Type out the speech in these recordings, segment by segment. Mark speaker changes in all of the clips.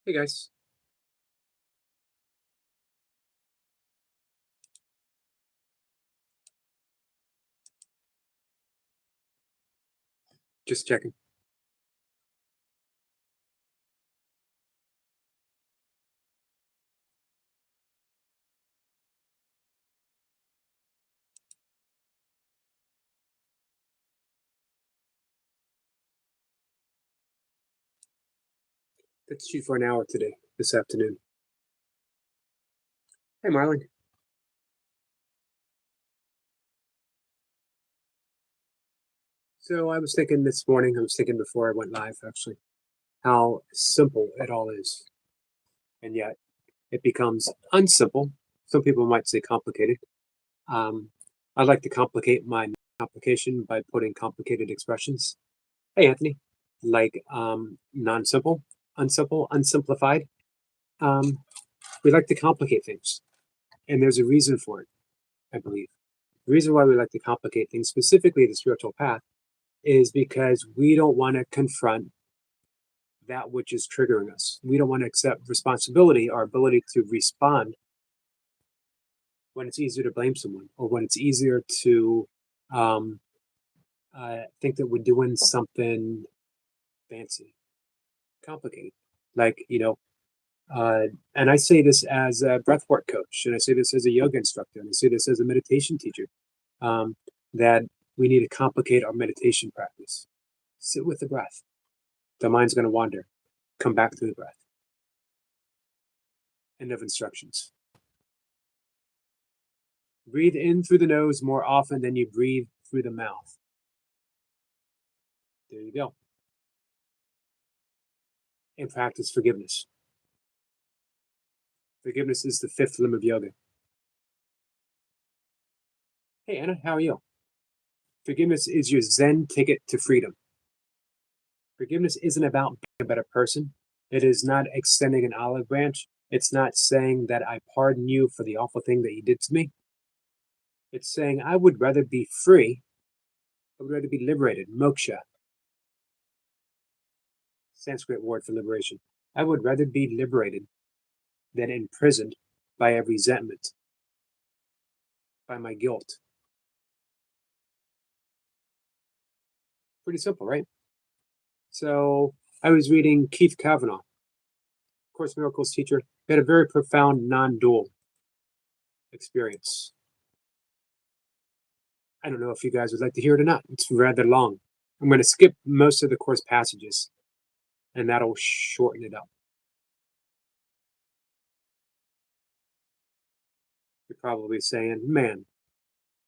Speaker 1: Hey guys, just checking. Let's shoot for an hour today, this afternoon. Hey Marlon. So I was thinking this morning, I was thinking before I went live actually, how simple it all is. And yet it becomes unsimple. Some people might say complicated. Um, I like to complicate my complication by putting complicated expressions. Hey Anthony, like non-simple, unsimple, unsimplified. Um, we like to complicate things, and there's a reason for it, I believe. The reason why we like to complicate things, specifically the spiritual path, is because we don't want to confront that which is triggering us. We don't want to accept responsibility, our ability to respond when it's easier to blame someone or when it's easier to um, think that we're doing something fancy, complicated. Like, uh, and I say this as a breathwork coach, and I say this as a yoga instructor, and I say this as a meditation teacher, um, that we need to complicate our meditation practice. Sit with the breath. The mind's going to wander. Come back to the breath. End of instructions. Breathe in through the nose more often than you breathe through the mouth. There you go. And practice forgiveness. Forgiveness is the fifth limb of yoga. Hey, Anna, how are you? Forgiveness is your Zen ticket to freedom. Forgiveness isn't about being a better person. It is not extending an olive branch. It's not saying that I pardon you for the awful thing that you did to me. It's saying I would rather be free. I would rather be liberated. Moksha, Sanskrit word for liberation. I would rather be liberated than imprisoned by a resentment, by my guilt. Pretty simple, right? So I was reading Keith Kavanaugh, Course in Miracles teacher. He had a very profound non-dual experience. I don't know if you guys would like to hear it or not. It's rather long. I'm going to skip most of the course passages, and that'll shorten it up. You're probably saying, man,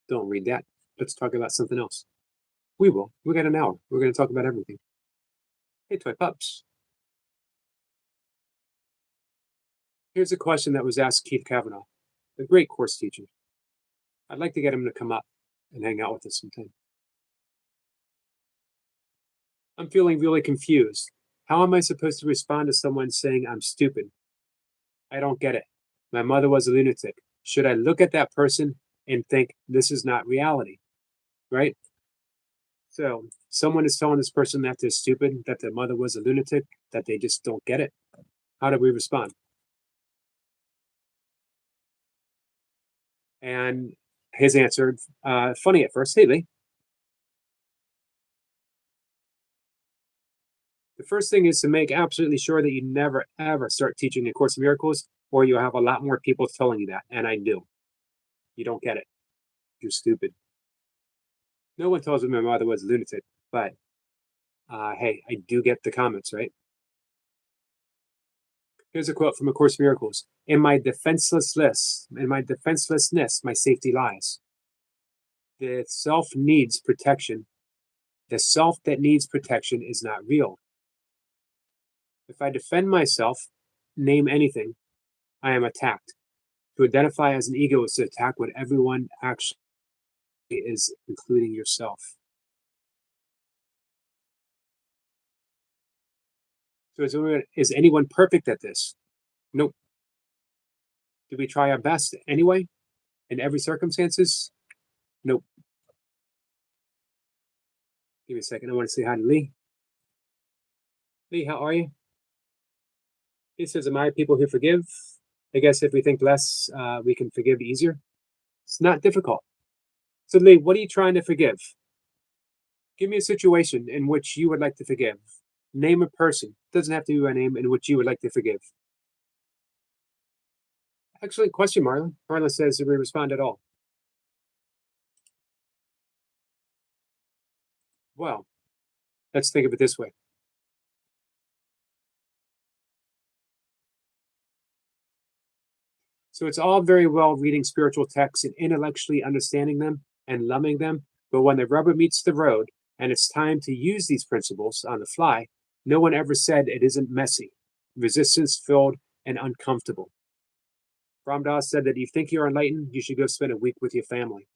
Speaker 1: don't read that. Let's talk about something else. We will. We got an hour. We're going to talk about everything. Hey, Toy Pups. Here's a question that was asked Keith Kavanaugh, a great course teacher. I'd like to get him to come up and hang out with us sometime. I'm feeling really confused. How am I supposed to respond to someone saying I'm stupid? I don't get it. My mother was a lunatic. Should I look at that person and think this is not reality? Right? So, someone is telling this person that they're stupid, that their mother was a lunatic, that they just don't get it. How do we respond? And his answer, funny at first, hey, Lee, the first thing is to make absolutely sure that you never, ever start teaching A Course in Miracles, or you'll have a lot more people telling you that. And I do. You don't get it. You're stupid. No one tells me my mother was a lunatic, but hey, I do get the comments, right? Here's a quote from A Course in Miracles. In my defenselessness, my safety lies. The self needs protection. The self that needs protection is not real. If I defend myself, name anything, I am attacked. To identify as an ego is to attack what everyone actually is, including yourself. So is anyone perfect at this? Nope. Do we try our best anyway? In every circumstances? Nope. Give me a second. I want to say hi to Lee. Lee, how are you? He says, "Am I people who forgive? I guess if we think less, we can forgive easier. It's not difficult." So, Lee, what are you trying to forgive? Give me a situation in which you would like to forgive. Name a person. Doesn't have to be a name in which you would like to forgive. Excellent question, Marlon. Marlon says that we respond at all. Well, let's think of it this way. So it's all very well reading spiritual texts and intellectually understanding them and loving them, but when the rubber meets the road and it's time to use these principles on the fly, no one ever said it isn't messy, resistance filled, and uncomfortable. Ram Dass said that if you think you're enlightened, you should go spend a week with your family.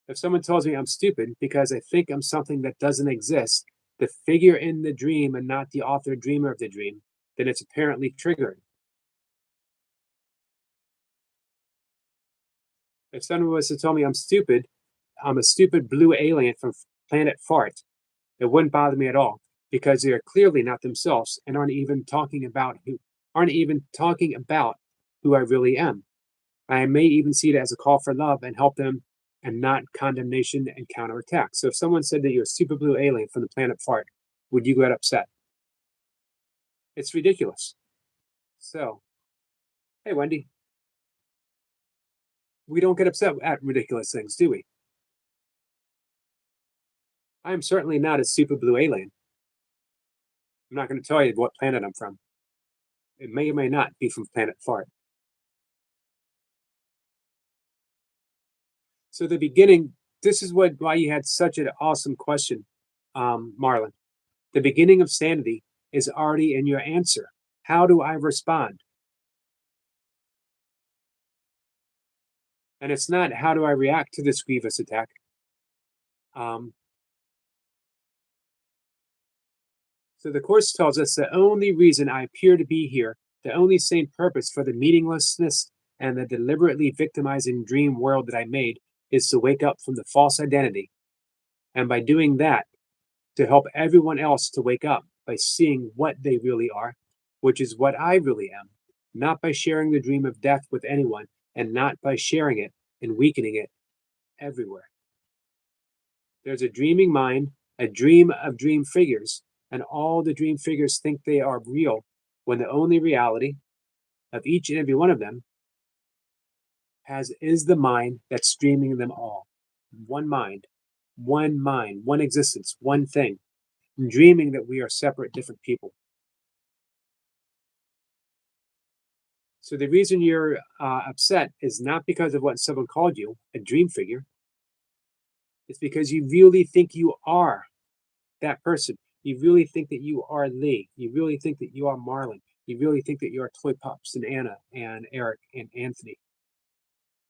Speaker 1: If someone tells me I'm stupid because I think I'm something that doesn't exist, the figure in the dream and not the author dreamer of the dream, then it's apparently triggering. If someone was to tell me I'm a stupid blue alien from planet Fart, it wouldn't bother me at all because they are clearly not themselves and aren't even talking about who I really am. I may even see it as a call for love and help them and not condemnation and counterattack. So if someone said that you're a super blue alien from the planet Fart, would you get upset? It's ridiculous. So, hey, Wendy, we don't get upset at ridiculous things, do we? I am certainly not a super blue alien. I'm not going to tell you what planet I'm from. It may or may not be from planet Fart. So the beginning, this is why you had such an awesome question, Marlon. The beginning of sanity is already in your answer. How do I respond? And it's not how do I react to this grievous attack. Um, so the Course tells us the only reason I appear to be here, the only sane purpose for the meaninglessness and the deliberately victimizing dream world that I made is to wake up from the false identity. And by doing that, to help everyone else to wake up by seeing what they really are, which is what I really am, not by sharing the dream of death with anyone and not by sharing it and weakening it everywhere. There's a dreaming mind, a dream of dream figures, and all the dream figures think they are real when the only reality of each and every one of them is the mind that's dreaming them all. One mind, one existence, one thing, dreaming that we are separate, different people. So the reason you're upset is not because of what someone called you, a dream figure. It's because you really think you are that person. You really think that you are Lee. You really think that you are Marlon. You really think that you are Toy Pops and Anna and Eric and Anthony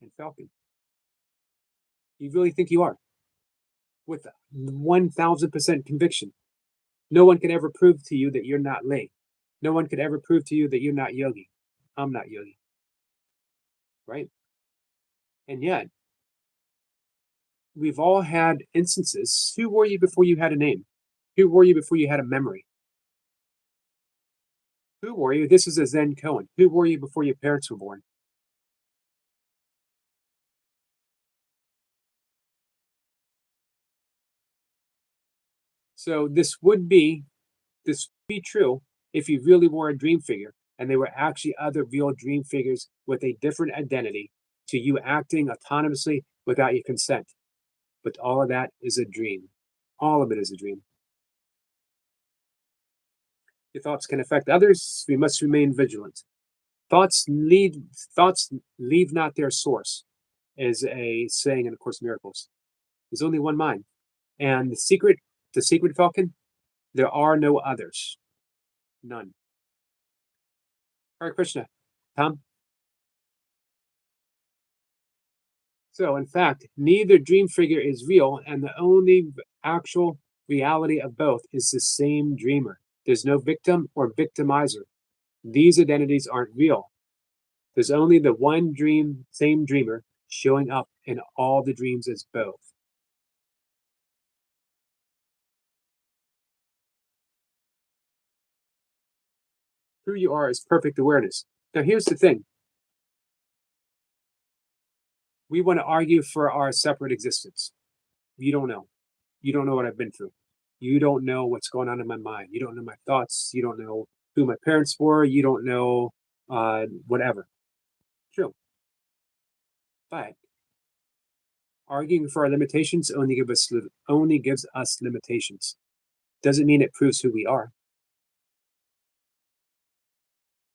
Speaker 1: and Falcon. You really think you are with 1000% conviction. No one can ever prove to you that you're not Lee. No one could ever prove to you that you're not Yogi. I'm not Yogi. Right? And yet, we've all had instances. Who were you before you had a name? Who were you before you had a memory? Who were you? This is a Zen koan. Who were you before your parents were born? So this would be true if you really were a dream figure and they were actually other real dream figures with a different identity to you acting autonomously without your consent. But all of that is a dream. All of it is a dream. Your thoughts can affect others. We must remain vigilant. Thoughts leave not their source, is a saying in A Course in Miracles. There's only one mind. And the secret Falcon, there are no others. None. Hare Krishna. Tom? So, in fact, neither dream figure is real, and the only actual reality of both is the same dreamer. There's no victim or victimizer. These identities aren't real. There's only the one dream, same dreamer, showing up in all the dreams as both. Who you are is perfect awareness. Now, here's the thing. We want to argue for our separate existence. You don't know. You don't know what I've been through. You don't know what's going on in my mind. You don't know my thoughts. You don't know who my parents were. You don't know whatever. True. But arguing for our limitations only gives us limitations. Doesn't mean it proves who we are.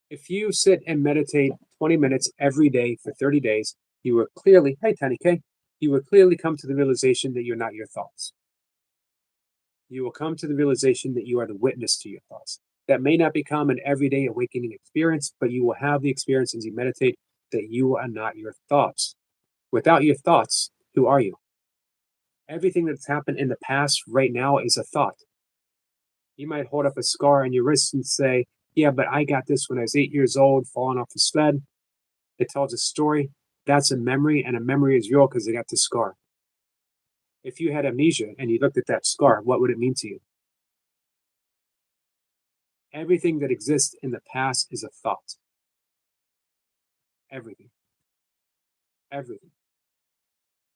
Speaker 1: If you sit and meditate 20 minutes every day for 30 days, you will clearly, hey, Tiny K, you will clearly come to the realization that you're not your thoughts. You will come to the realization that you are the witness to your thoughts. That may not become an everyday awakening experience, but you will have the experience as you meditate that you are not your thoughts. Without your thoughts, who are you? Everything that's happened in the past right now is a thought. You might hold up a scar on your wrist and say, yeah, but I got this when I was 8 years old, falling off a sled. It tells a story. That's a memory, and a memory is real because they got the scar. If you had amnesia and you looked at that scar, what would it mean to you? Everything that exists in the past is a thought. Everything. Everything.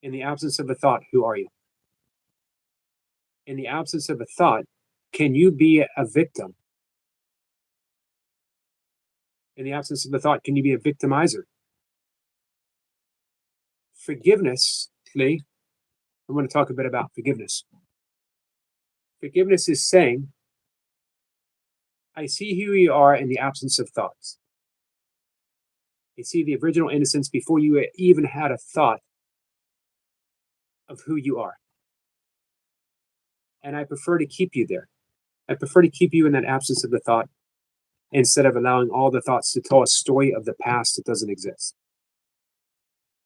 Speaker 1: In the absence of a thought, who are you? In the absence of a thought, can you be a victim? In the absence of a thought, can you be a victimizer? Forgiveness, Lee, I want to talk a bit about forgiveness. Forgiveness is saying, I see who you are in the absence of thoughts. I see the original innocence before you even had a thought of who you are. And I prefer to keep you there. I prefer to keep you in that absence of the thought instead of allowing all the thoughts to tell a story of the past that doesn't exist.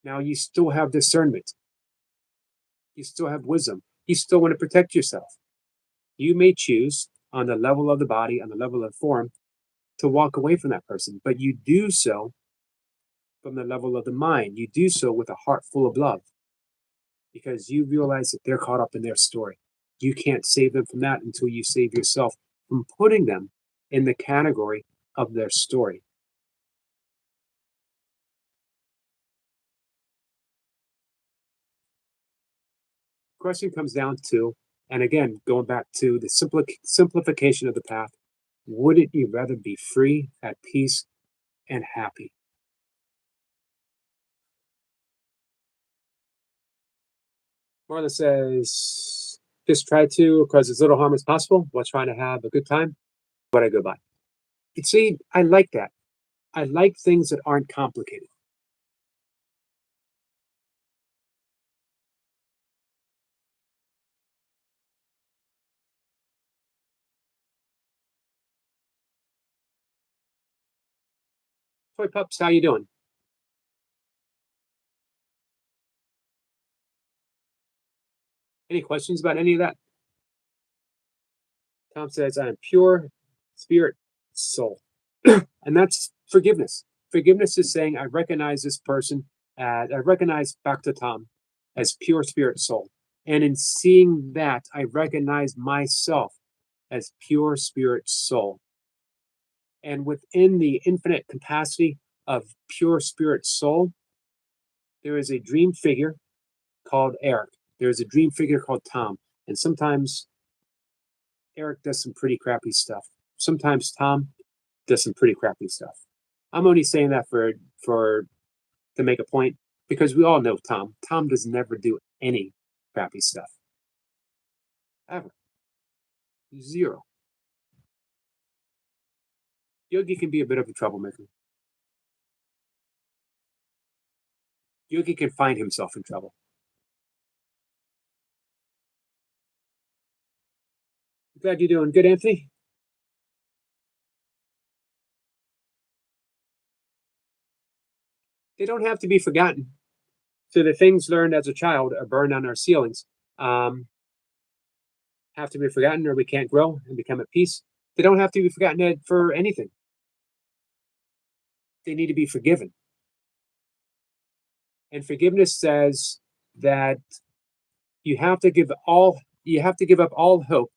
Speaker 1: Now, you still have discernment. You still have wisdom. You still want to protect yourself. You may choose on the level of the body, on the level of form, to walk away from that person, but you do so from the level of the mind. You do so with a heart full of love because you realize that they're caught up in their story. You can't save them from that until you save yourself from putting them in the category of their story. The question comes down to, and again, going back to the simplification of the path, wouldn't you rather be free, at peace, and happy? Marla says, just try to cause as little harm as possible while trying to have a good time. What I go by. You see, I like that. I like things that aren't complicated. Toy Pups, how you doing? Any questions about any of that? Tom says, I am pure spirit soul. And that's forgiveness. Forgiveness is saying, I recognize this person, I recognize Bhakta Tom as pure spirit soul. And in seeing that, I recognize myself as pure spirit soul. And within the infinite capacity of pure spirit soul, there is a dream figure called Eric. There is a dream figure called Tom. And sometimes Eric does some pretty crappy stuff. Sometimes Tom does some pretty crappy stuff. I'm only saying that for to make a point because we all know Tom. Tom does never do any crappy stuff. Ever. Zero. Yogi can be a bit of a troublemaker. Yogi can find himself in trouble. Glad you're doing good, Anthony. They don't have to be forgotten. So the things learned as a child are burned on our ceilings. Have to be forgotten or we can't grow and become at peace. They don't have to be forgotten for anything. They need to be forgiven. And forgiveness says that you have to give up all hope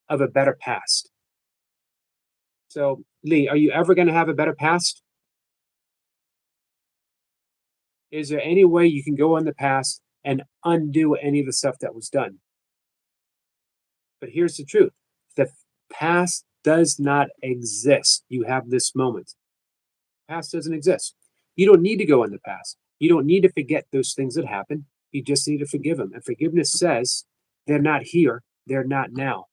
Speaker 1: of a better past. So Lee, are you ever going to have a better past? Is there any way you can go in the past and undo any of the stuff that was done? But here's the truth: the past does not exist. You have this moment. Past doesn't exist. You don't need to go in the past. You don't need to forget those things that happened. You just need to forgive them. And forgiveness says they're not here, they're not now.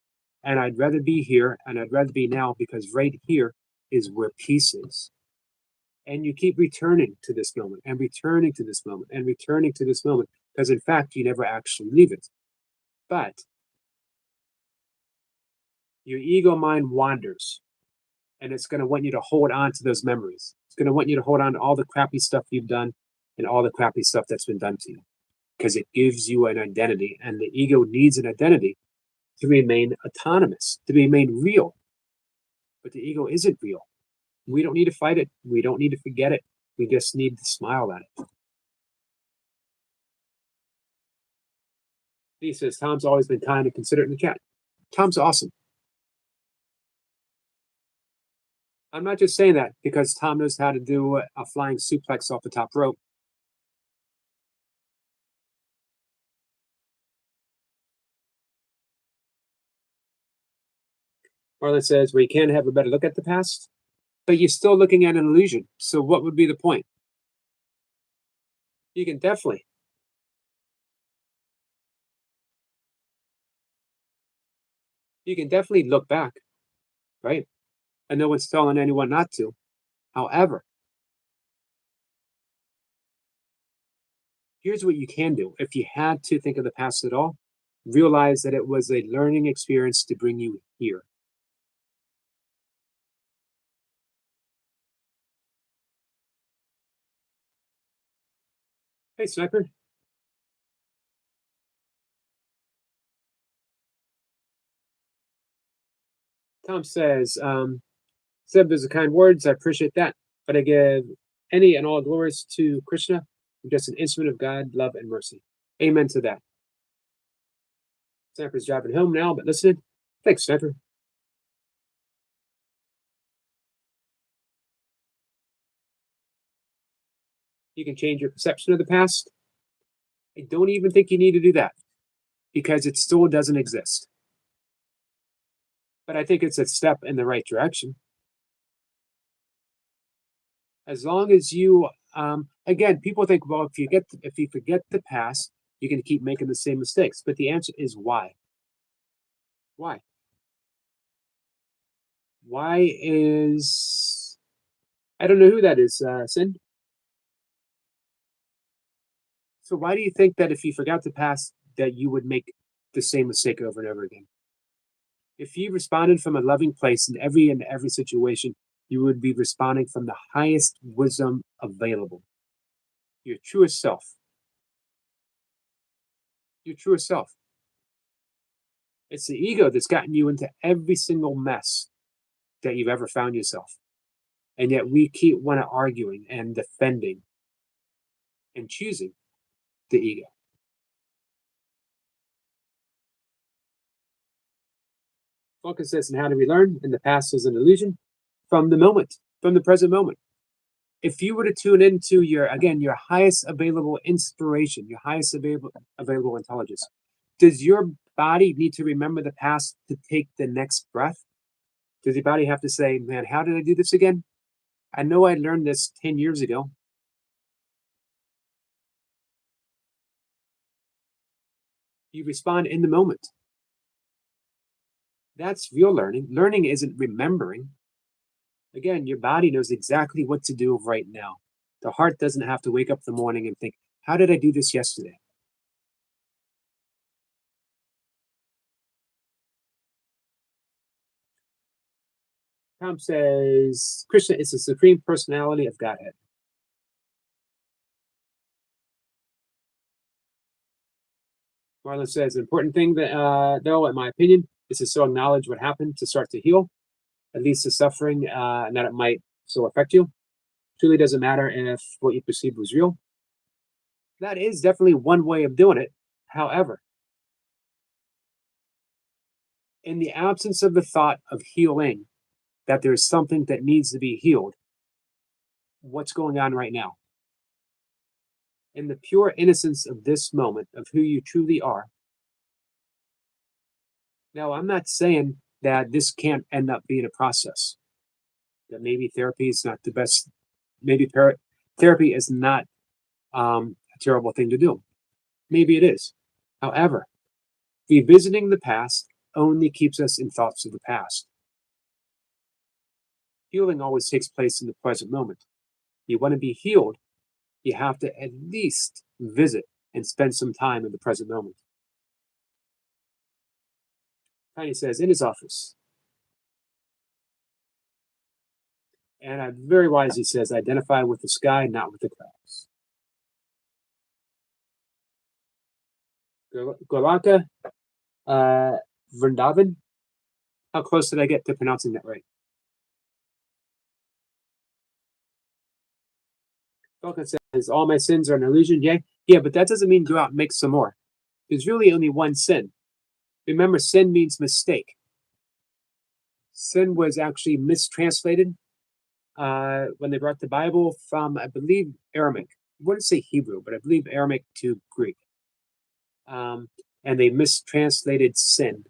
Speaker 1: And I'd rather be here and I'd rather be now because right here is where peace is. And you keep returning to this moment and returning to this moment and returning to this moment because, in fact, you never actually leave it. But your ego mind wanders and it's going to want you to hold on to those memories. It's going to want you to hold on to all the crappy stuff you've done and all the crappy stuff that's been done to you because it gives you an identity. And the ego needs an identity to remain autonomous, to remain real. But the ego isn't real. We don't need to fight it. We don't need to forget it. We just need to smile at it. He says, Tom's always been kind and considerate in the chat. Tom's awesome. I'm not just saying that because Tom knows how to do a flying suplex off the top rope. Marlon says, well, you can have a better look at the past, but you're still looking at an illusion. So what would be the point? You can definitely look back, right? And no one's telling anyone not to. However, here's what you can do. If you had to think of the past at all, realize that it was a learning experience to bring you here. Hey, Sniper. Tom says, Seb, those are kind words. I appreciate that. But I give any and all glories to Krishna. I'm just an instrument of God, love, and mercy. Amen to that. Sniper's driving home now, but listening. Thanks, Sniper. You can change your perception of the past. I don't even think you need to do that because it still doesn't exist. But I think it's a step in the right direction. As long as you, again, people think, well, if you forget the past, you're going to keep making the same mistakes. But the answer is why? Why? Why is I don't know who that is, Sin. So why do you think that if you forgot the past, that you would make the same mistake over and over again? If you responded from a loving place in every situation, you would be responding from the highest wisdom available. Your truest self. Your truest self. It's the ego that's gotten you into every single mess that you've ever found yourself. And yet we keep arguing and defending and choosing the ego. Focus says, and how do we learn? And the past is an illusion from the moment, from the present moment. If you were to tune into your highest available inspiration, your highest available intelligence, does your body need to remember the past to take the next breath? Does your body have to say, man, how did I do this again? I know I learned this 10 years ago. You respond in the moment. That's real learning. Learning isn't remembering. Again, your body knows exactly what to do right now. The heart doesn't have to wake up in the morning and think, how did I do this yesterday? Tom says, Krishna is the supreme personality of Godhead. Marlon says, an important thing, though, in my opinion, is to so acknowledge what happened to start to heal, at least the suffering, and that it might still affect you. Truly doesn't matter if what you perceived was real. That is definitely one way of doing it. However, in the absence of the thought of healing, that there's something that needs to be healed, what's going on right now? In the pure innocence of this moment, of who you truly are. Now, I'm not saying that this can't end up being a process, that maybe therapy is not the best, maybe therapy is not a terrible thing to do. Maybe it is. However, revisiting the past only keeps us in thoughts of the past. Healing always takes place in the present moment. You want to be healed, you have to at least visit and spend some time in the present moment. Tiny says, in his office. And very wisely says, identify with the sky, not with the clouds. Golaka Vrindavan. How close did I get to pronouncing that right? Falcon says, all my sins are an illusion. Yeah, but that doesn't mean go out and make some more. There's really only one sin. Remember, sin means mistake. Sin was actually mistranslated when they brought the Bible from, I believe, Aramaic. I wouldn't say Hebrew, but I believe Aramaic to Greek. And they mistranslated sin,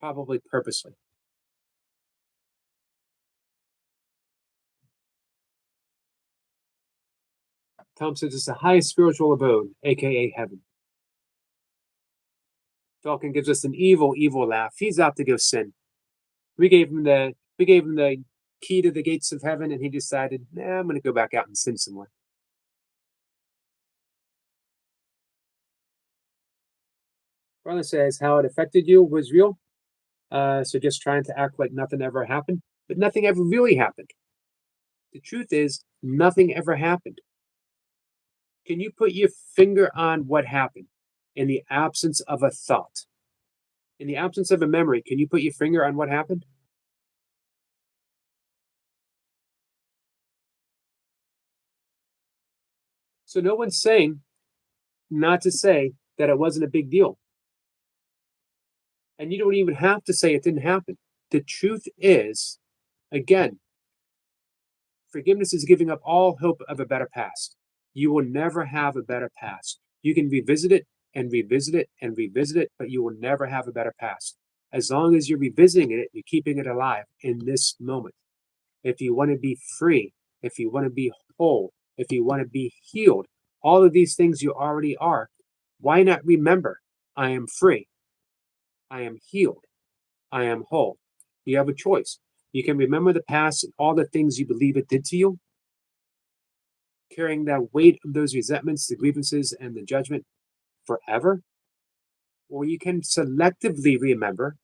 Speaker 1: probably purposely. Tom says it's the highest spiritual abode, aka heaven. Falcon gives us an evil laugh. He's out to go sin. We gave him the key to the gates of heaven, and he decided, I'm going to go back out and sin some more. Marlon says how it affected you was real. So just trying to act like nothing ever happened, but nothing ever really happened. The truth is, nothing ever happened. Can you put your finger on what happened in the absence of a thought? In the absence of a memory, can you put your finger on what happened? So no one's saying not to say that it wasn't a big deal. And you don't even have to say it didn't happen. The truth is, again, forgiveness is giving up all hope of a better past. You will never have a better past. You can revisit it and revisit it and revisit it, but you will never have a better past. As long as you're revisiting it, you're keeping it alive in this moment. If you want to be free, if you want to be whole, if you want to be healed, all of these things you already are, why not remember, I am free, I am healed, I am whole. You have a choice. You can remember the past and all the things you believe it did to you, carrying that weight of those resentments, the grievances, and the judgment forever. Or you can selectively remember,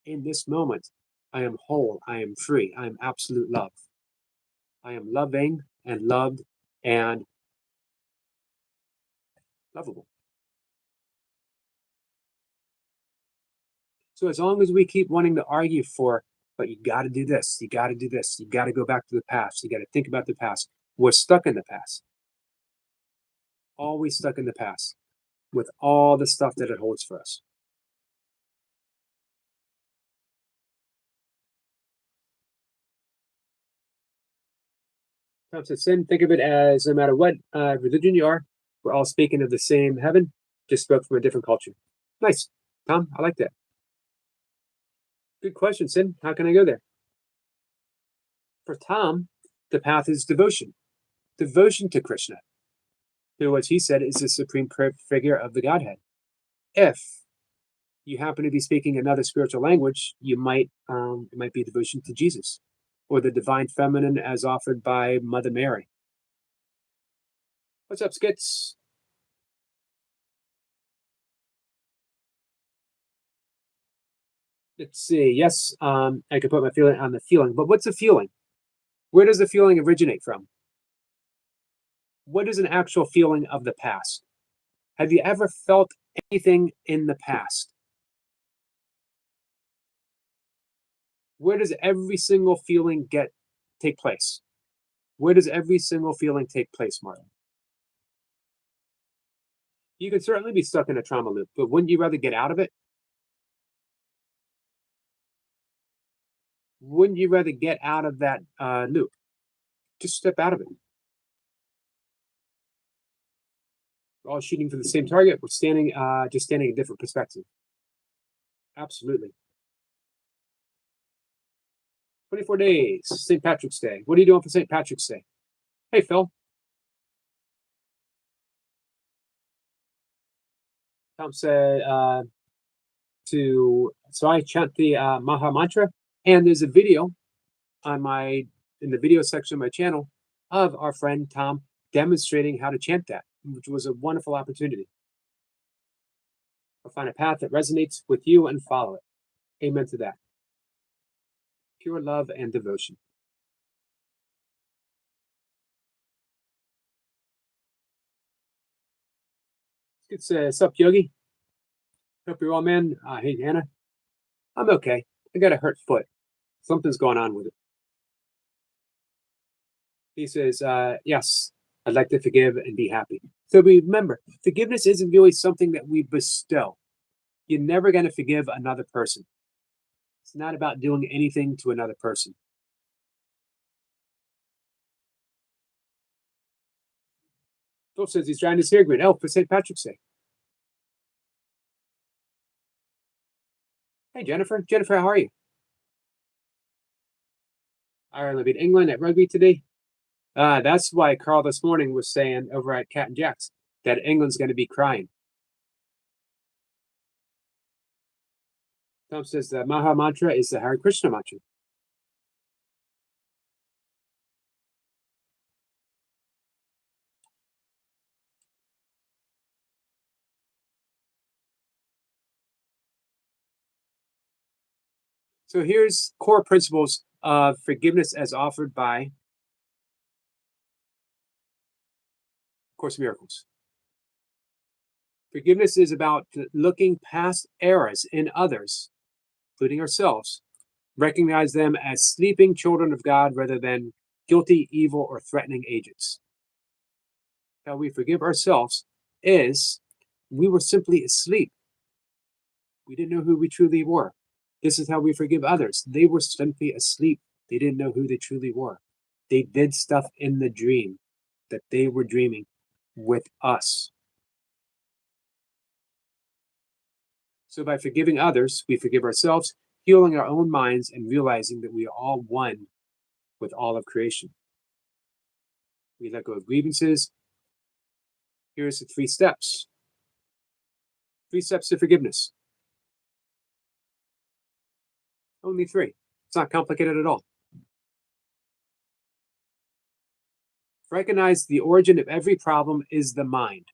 Speaker 1: in this moment, I am whole, I am free, I am absolute love. I am loving and loved and lovable. So as long as we keep wanting to argue for, but you got to do this, you got to do this, you got to go back to the past, you got to think about the past, we're stuck in the past. Always stuck in the past with all the stuff that it holds for us. Tom says, sin, think of it as no matter what religion you are, we're all speaking of the same heaven, just spoke from a different culture. Nice. Tom, I like that. Good question, Sin. How can I go there? For Tom, the path is devotion. Devotion to Krishna, who, as he said, is the supreme figure of the Godhead. If you happen to be speaking another spiritual language, it might be devotion to Jesus, or the divine feminine as offered by Mother Mary. What's up, Skits? Let's see. Yes, I could put my feeling on the feeling, but what's a feeling? Where does the feeling originate from? What is an actual feeling of the past? Have you ever felt anything in the past? Where does every single feeling take place? Where does every single feeling take place, Marlon? You can certainly be stuck in a trauma loop, but wouldn't you rather get out of it? Wouldn't you rather get out of that loop? Just step out of it. We're all shooting for the same target. We're standing, just standing in a different perspective. Absolutely. 24 days, St. Patrick's Day. What are you doing for St. Patrick's Day? Hey, Phil. Tom said so I chant the Maha Mantra, and there's a video on in the video section of my channel of our friend Tom demonstrating how to chant that, which was a wonderful opportunity. I'll find a path that resonates with you and follow it. Amen to that. Pure love and devotion. It's what's up, Yogi? Hope you're well, man. Hey, Hannah. I'm okay. I got a hurt foot. Something's going on with it. He says, yes, I'd like to forgive and be happy. So remember, forgiveness isn't really something that we bestow. You're never going to forgive another person. It's not about doing anything to another person. Phil says he's trying his hair green. Oh, for St. Patrick's Day. Hey, Jennifer. Jennifer, how are you? Ireland beat England at rugby today. That's why Carl this morning was saying over at Cat and Jack's that England's going to be crying. Tom says the Maha Mantra is the Hare Krishna mantra. So here's core principles of forgiveness as offered by Course in Miracles. Forgiveness is about looking past errors in others, including ourselves, recognize them as sleeping children of God rather than guilty, evil, or threatening agents. How we forgive ourselves is we were simply asleep. We didn't know who we truly were. This is how we forgive others. They were simply asleep. They didn't know who they truly were. They did stuff in the dream that they were dreaming with us. So by forgiving others, we forgive ourselves, healing our own minds and realizing that we are all one with all of creation. We let go of grievances. Here's the 3 steps. 3 steps to forgiveness. Only 3. It's not complicated at all. Recognize the origin of every problem is the mind.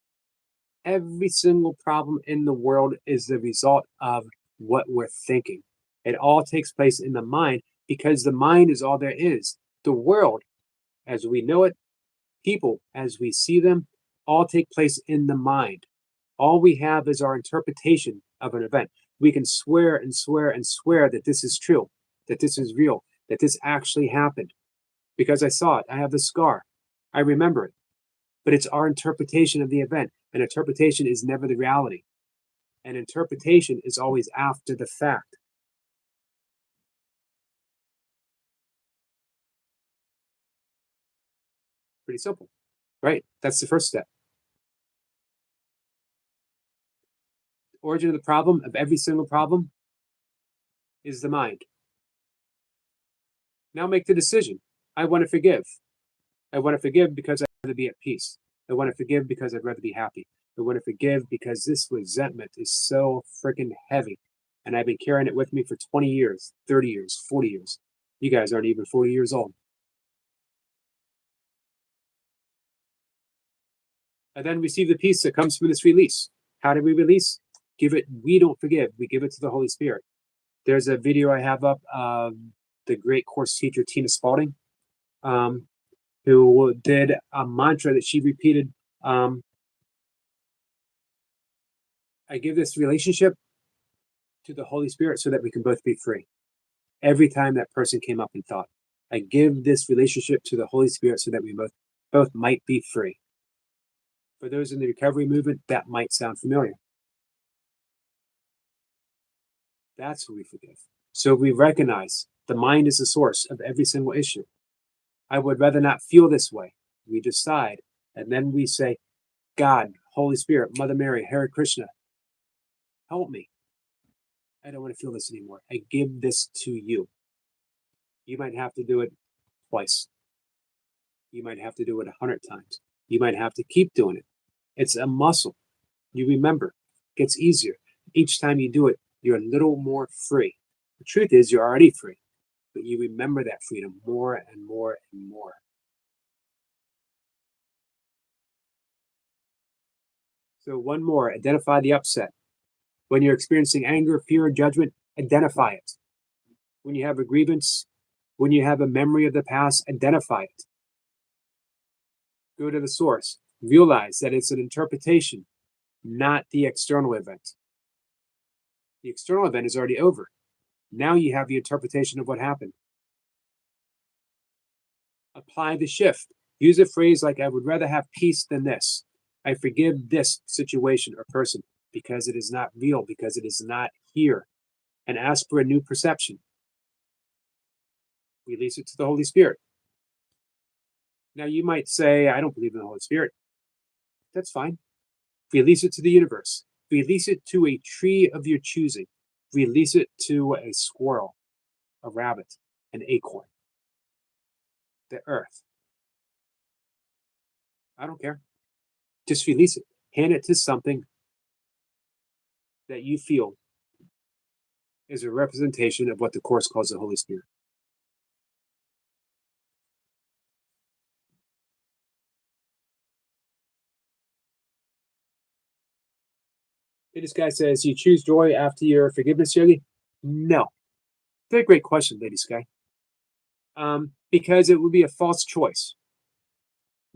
Speaker 1: Every single problem in the world is the result of what we're thinking. It all takes place in the mind because the mind is all there is. The world, as we know it, people, as we see them, all take place in the mind. All we have is our interpretation of an event. We can swear and swear and swear that this is true, that this is real, that this actually happened. Because I saw it, I have the scar, I remember it. But it's our interpretation of the event. An interpretation is never the reality. An interpretation is always after the fact. Pretty simple, right? That's the first step. The origin of the problem, of every single problem, is the mind. Now make the decision. I want to forgive. I want to forgive because I'd rather be at peace. I want to forgive because I'd rather be happy. I want to forgive because this resentment is so freaking heavy. And I've been carrying it with me for 20 years, 30 years, 40 years. You guys aren't even 40 years old. And then receive the peace that comes from this release. How do we release? We don't forgive. We give it to the Holy Spirit. There's a video I have up of the great course teacher, Tina Spalding, who did a mantra that she repeated. I give this relationship to the Holy Spirit so that we can both be free. Every time that person came up in thought, I give this relationship to the Holy Spirit so that we both might be free. For those in the recovery movement, that might sound familiar. That's who we forgive. So we recognize The mind is the source of every single issue. I would rather not feel this way. We decide, and then we say, God, Holy Spirit, Mother Mary, Hare Krishna, help me. I don't want to feel this anymore. I give this to you. You might have to do it twice. You might have to do it 100 times. You might have to keep doing it. It's a muscle. You remember, it gets easier. Each time you do it, you're a little more free. The truth is, you're already free, but you remember that freedom more and more and more. So, one more, identify the upset. When you're experiencing anger, fear, or judgment, identify it. When you have a grievance, when you have a memory of the past, identify it. Go to the source. Realize that it's an interpretation, not the external event. The external event is already over. Now you have the interpretation of what happened. Apply the shift. Use a phrase like, I would rather have peace than this. I forgive this situation or person because it is not real, because it is not here. And ask for a new perception. Release it to the Holy Spirit. Now you might say, I don't believe in the Holy Spirit. That's fine. Release it to the universe. Release it to a tree of your choosing. Release it to a squirrel, a rabbit, an acorn, the earth. I don't care. Just release it. Hand it to something that you feel is a representation of what the Course calls the Holy Spirit. This guy says, you choose joy after your forgiveness, Yogi? No. Very great question, Lady Sky. Because it would be a false choice.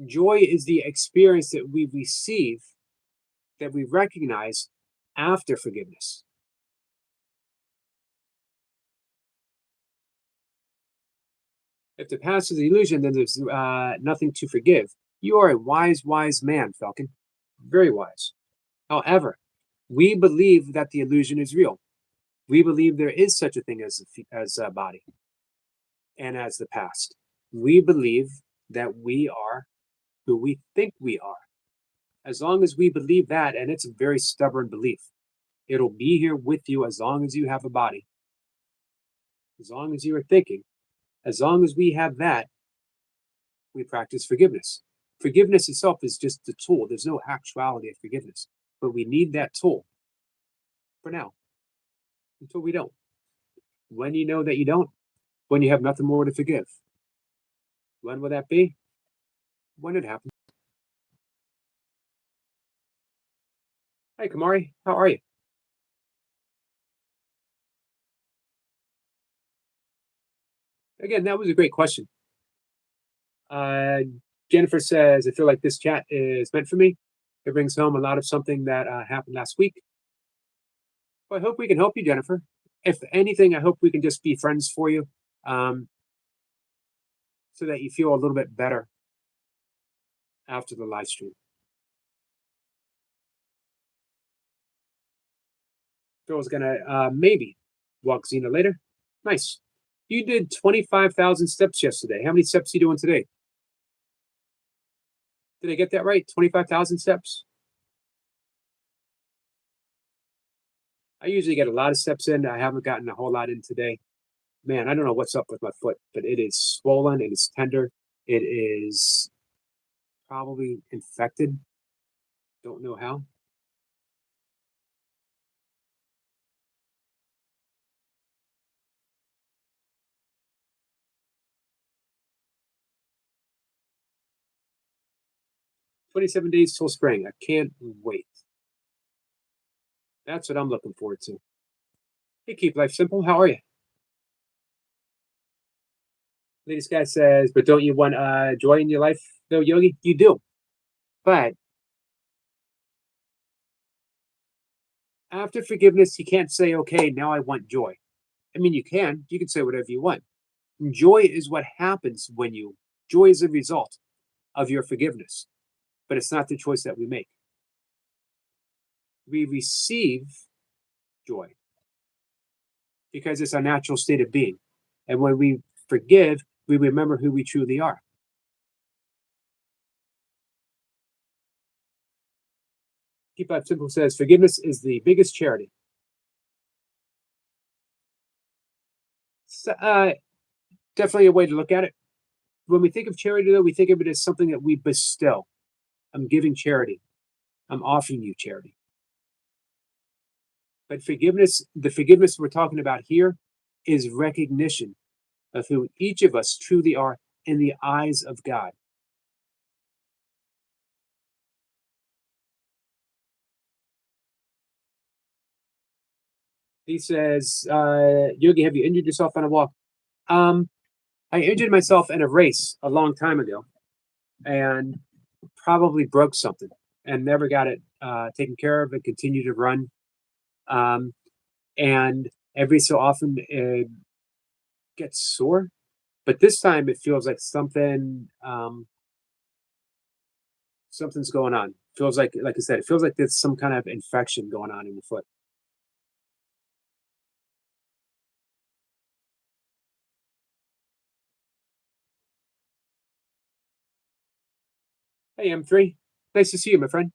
Speaker 1: Joy is the experience that we receive, that we recognize after forgiveness. If the past is an illusion, then there's nothing to forgive. You are a wise, wise man, Falcon. Very wise. However, we believe that the illusion is real. We believe there is such a thing as a body and as the past. We believe that we are who we think we are. As long as we believe that, and it's a very stubborn belief, it'll be here with you as long as you have a body. As long as you are thinking, as long as we have that, we practice forgiveness. Forgiveness itself is just the tool. There's no actuality of forgiveness, but we need that tool for now until we don't. When you know that you don't, when you have nothing more to forgive, when will that be? When it happens. Hi, Kamari. How are you? Again, that was a great question. Jennifer says, I feel like this chat is meant for me. It brings home a lot of something that happened last week. Well, I hope we can help you, Jennifer. If anything, I hope we can just be friends for you, so that you feel a little bit better after the live stream. Phil's gonna maybe walk Xena later. Nice. You did 25,000 steps yesterday. How many steps are you doing today? Did I get that right? 25,000 steps? I usually get a lot of steps in. I haven't gotten a whole lot in today. Man, I don't know what's up with my foot, but it is swollen. It is tender. It is probably infected. Don't know how. "27 days till spring. I can't wait." That's what I'm looking forward to. Hey, keep life simple. How are you? Latest guy says, but don't you want joy in your life, though, Yogi? You do. But after forgiveness, you can't say, okay, now I want joy. I mean, you can. You can say whatever you want. Joy is what happens when joy is a result of your forgiveness, but it's not the choice that we make. We receive joy because it's our natural state of being. And when we forgive, we remember who we truly are. Keep Life Simple says forgiveness is the biggest charity. So, definitely a way to look at it. When we think of charity, though, we think of it as something that we bestow. I'm giving charity. I'm offering you charity. But forgiveness, the forgiveness we're talking about here, is recognition of who each of us truly are in the eyes of God. He says, Yogi, have you injured yourself on a walk? Um, I injured myself in a race a long time ago and probably broke something and never got it taken care of and continued to run. Um, and every so often it gets sore, but this time it feels like something's going on. Feels like I said, it feels like there's some kind of infection going on in the foot. Hey, M3. Nice to see you, my friend.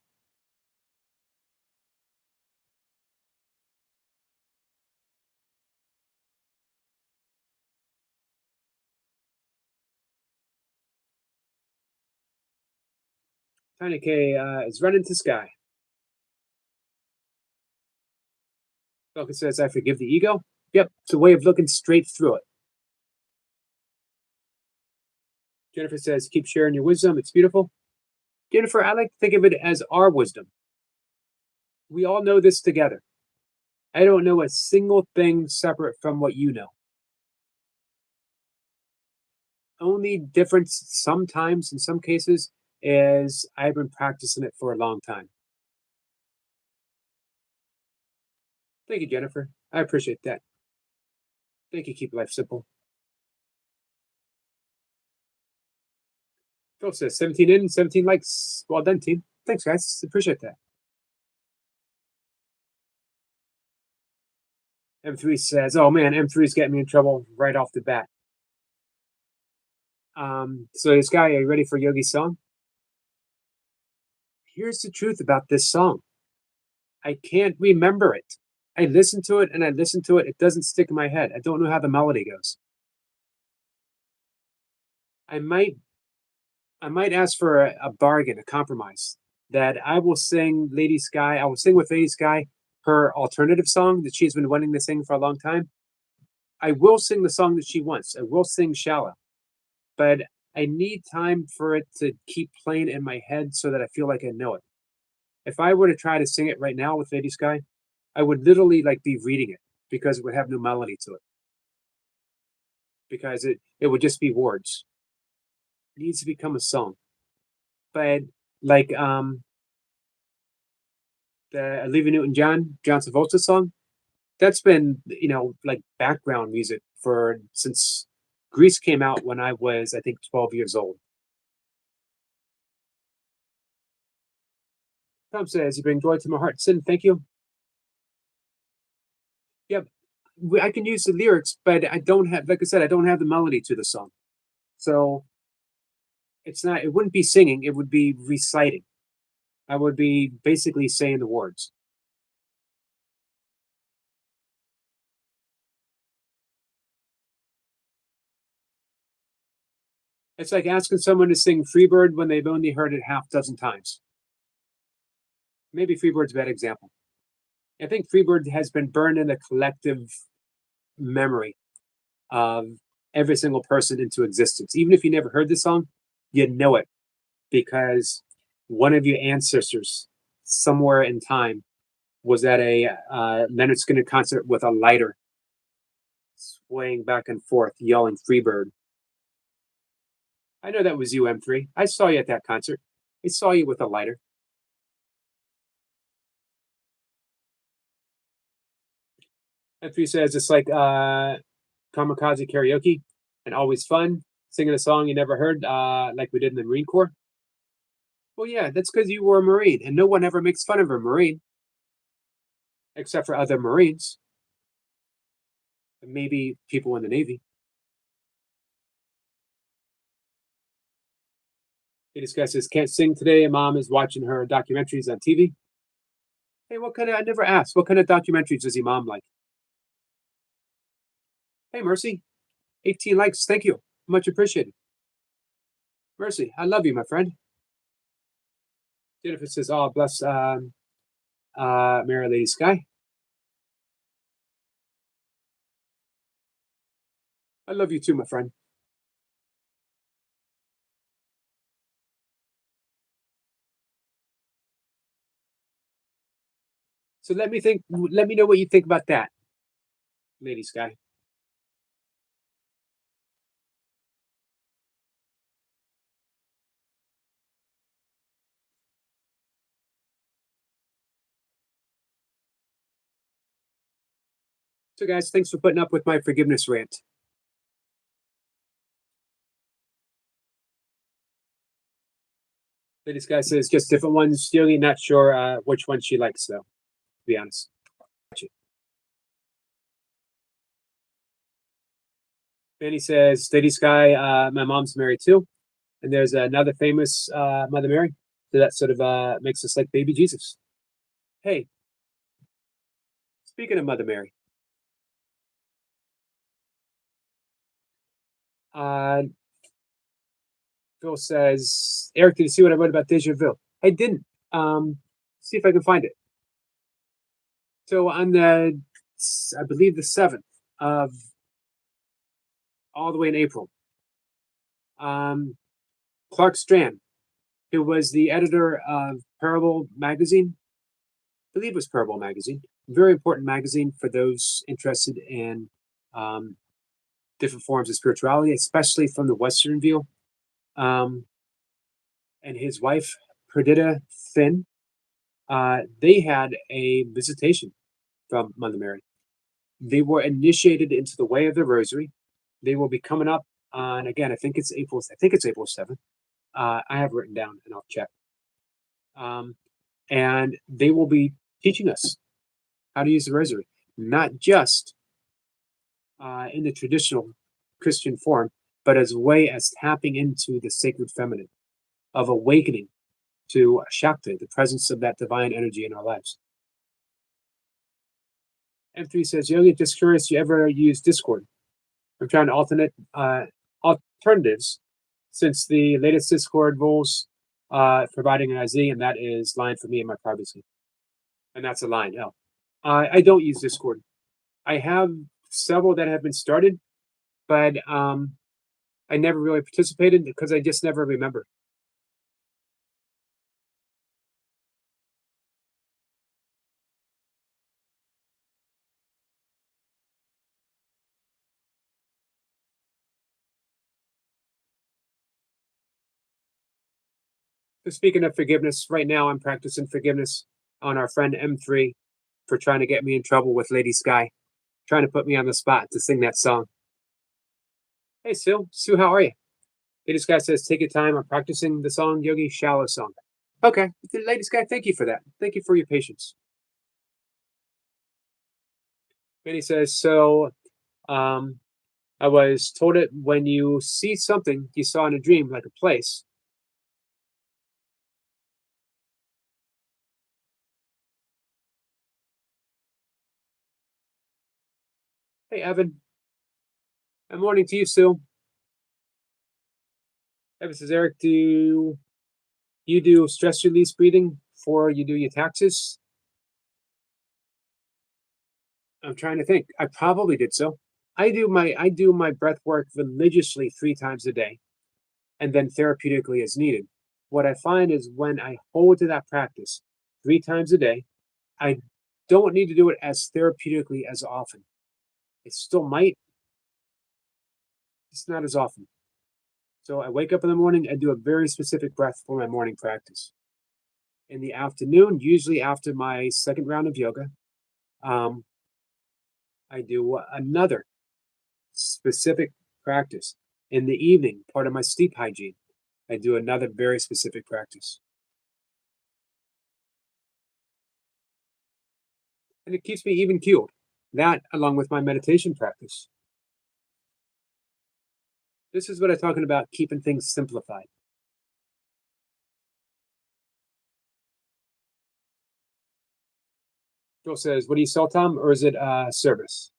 Speaker 1: Tiny K is running to sky. Falcon says, I forgive the ego. Yep, it's a way of looking straight through it. Jennifer says, keep sharing your wisdom. It's beautiful. Jennifer, I like to think of it as our wisdom. We all know this together. I don't know a single thing separate from what you know. Only difference sometimes, in some cases, is I've been practicing it for a long time. Thank you, Jennifer. I appreciate that. Thank you. Keep life simple. Phil says 17 in, 17 likes. Well done, team. Thanks, guys. Appreciate that. M3 says, oh man, M3's getting me in trouble right off the bat. So this guy, are you ready for Yogi's song? Here's the truth about this song. I can't remember it. I listen to it and I listen to it. It doesn't stick in my head. I don't know how the melody goes. I might I might ask for a bargain, a compromise, that I will sing Lady Sky. I will sing with Lady Sky her alternative song that she's been wanting to sing for a long time. I will sing the song that she wants. I will sing Shallow, but I need time for it to keep playing in my head so that I feel like I know it. If I were to try to sing it right now with Lady Sky, I would literally like be reading it because it would have no melody to it. Because it would just be words. It needs to become a song. But like the Olivia Newton-John, John Travolta song, that's been like background music for since Grease came out when I was I think 12 years old. Tom says you bring joy to my heart. Sin, thank you. Yep, I can use the lyrics, but I don't have, like I said, I don't have the melody to the song, so it's not. It wouldn't be singing. It would be reciting. I would be basically saying the words. It's like asking someone to sing Freebird when they've only heard it half dozen times. Maybe Freebird's a bad example. I think Freebird has been burned in the collective memory of every single person into existence. Even if you never heard the song, you know it because one of your ancestors somewhere in time was at a Leonard Skinner concert with a lighter, swaying back and forth, yelling Freebird. I know that was you, M3. I saw you at that concert. I saw you with a lighter. M3 says it's like kamikaze karaoke and always fun, singing a song you never heard, like we did in the Marine Corps. Well, yeah, that's because you were a Marine, and no one ever makes fun of a Marine, except for other Marines, and maybe people in the Navy. This guy says, can't sing today. Mom is watching her documentaries on TV. Hey, I never asked, what kind of documentaries does your mom like? Hey, Mercy, 18 likes. Thank you. Much appreciated. Mercy, I love you, my friend. Jennifer says, oh, bless Mary Lady Sky. I love you too, my friend. So let me know what you think about that, Lady Sky. So guys, thanks for putting up with my forgiveness rant. Lady Sky says just different ones. Really not sure which one she likes though, to be honest. Fanny says, Lady Sky, my mom's married too. And there's another famous Mother Mary. So that sort of makes us like baby Jesus. Hey, speaking of Mother Mary, uh, Phil says, Eric, did you see what I wrote about Deja Vu? I didn't. See if I can find it. So on I believe the 7th of all the way in April, Clark Strand, who was the editor of Parable Magazine, I believe it was Parable Magazine, very important magazine for those interested in different forms of spirituality, especially from the Western view. And his wife, Perdita Finn, they had a visitation from Mother Mary. They were initiated into the way of the Rosary. They will be coming up on, again, I think it's April 7th. I have written down and I'll check. And they will be teaching us how to use the Rosary, not just in the traditional Christian form, but as a way as tapping into the sacred feminine, of awakening to Shakti, the presence of that divine energy in our lives. M3 says, Yogi, just curious, you ever use Discord? I'm trying alternatives since the latest Discord rules providing an IZ, and that is line for me and my privacy. And that's a line. No, I don't use Discord. I have several that have been started, but I never really participated because I just never remember. So speaking of forgiveness, right now I'm practicing forgiveness on our friend M3 for trying to get me in trouble with Lady Sky, trying to put me on the spot to sing that song. Hey, Sue. Sue, how are you? Lady Sky says, take your time. I'm practicing the song, Yogi, Shallow Song. Okay. Lady Sky, thank you for that. Thank you for your patience. And he says, so I was told it when you see something you saw in a dream, like a place. Hey, Evan. Good morning to you, Sue. Evan says, Eric, do you do stress release breathing before you do your taxes? I'm trying to think. I probably did so. I do my breath work religiously 3 times a day, and then therapeutically as needed. What I find is when I hold to that practice 3 times a day, I don't need to do it as therapeutically as often. It still might, it's not as often. So I wake up in the morning, I do a very specific breath for my morning practice. In the afternoon, usually after my second round of yoga, I do another specific practice. In the evening, part of my sleep hygiene, I do another very specific practice. And it keeps me even keeled. That, along with my meditation practice. This is what I'm talking about, keeping things simplified. Phil says, "What do you sell, Tom, or is it service?"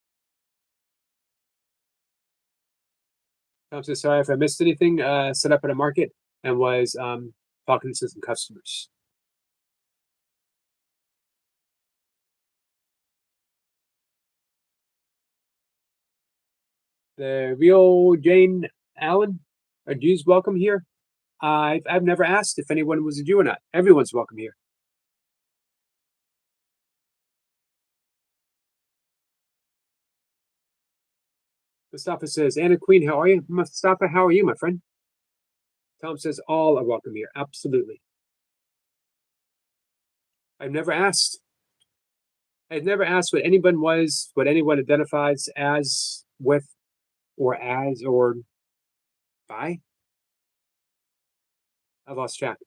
Speaker 1: Tom says, "Sorry if I missed anything. Set up at a market and was talking to some customers." The real Jane Allen, are Jews welcome here? I've never asked if anyone was a Jew or not. Everyone's welcome here. Mustafa says, "Anna Queen, how are you?" Mustafa, how are you, my friend? Tom says, "All are welcome here. Absolutely." I've never asked. I've never asked what anyone was, what anyone identifies as, with, or by. I lost track.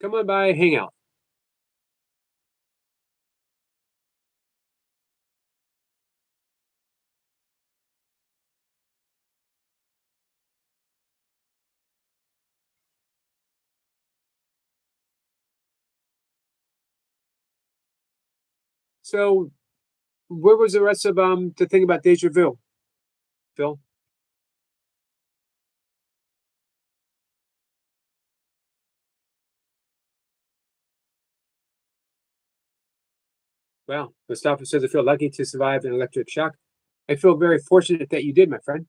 Speaker 1: Come on by, hang out. So, where was the rest of the thing about deja vu, Phil? Well, Mustafa says, "I feel lucky to survive an electric shock. I feel very fortunate that you did, my friend."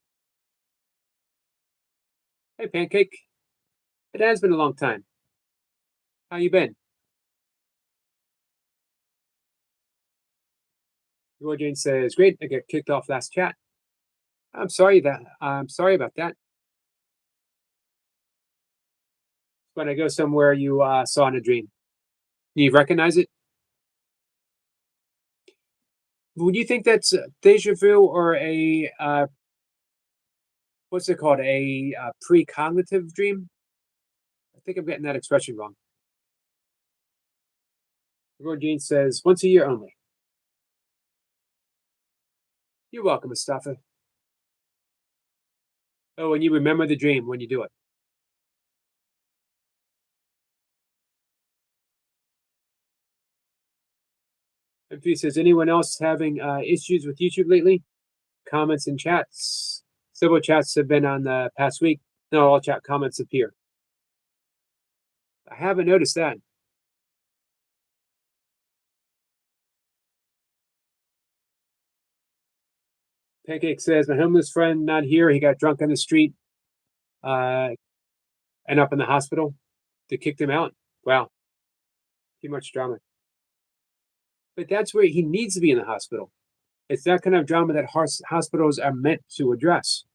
Speaker 1: Hey, Pancake. It has been a long time. How you been? Roy Jane says, "Great. I got kicked off last chat. I'm sorry about that. When I go somewhere you saw in a dream. Do you recognize it? Would you think that's deja vu or a what's it called? A precognitive dream? I think I'm getting that expression wrong." Roy Jane says, "Once a year only." You're welcome, Mustafa. Oh, and you remember the dream when you do it. If he says, "Anyone else having issues with YouTube lately?" Comments and chats. Several chats have been on the past week. No, all chat comments appear. I haven't noticed that. Pancake says, "My homeless friend not here. He got drunk on the street uh, and up in the hospital. They kicked him out. Wow, too much drama." But that's where he needs to be in the hospital. It's that kind of drama that hospitals are meant to address.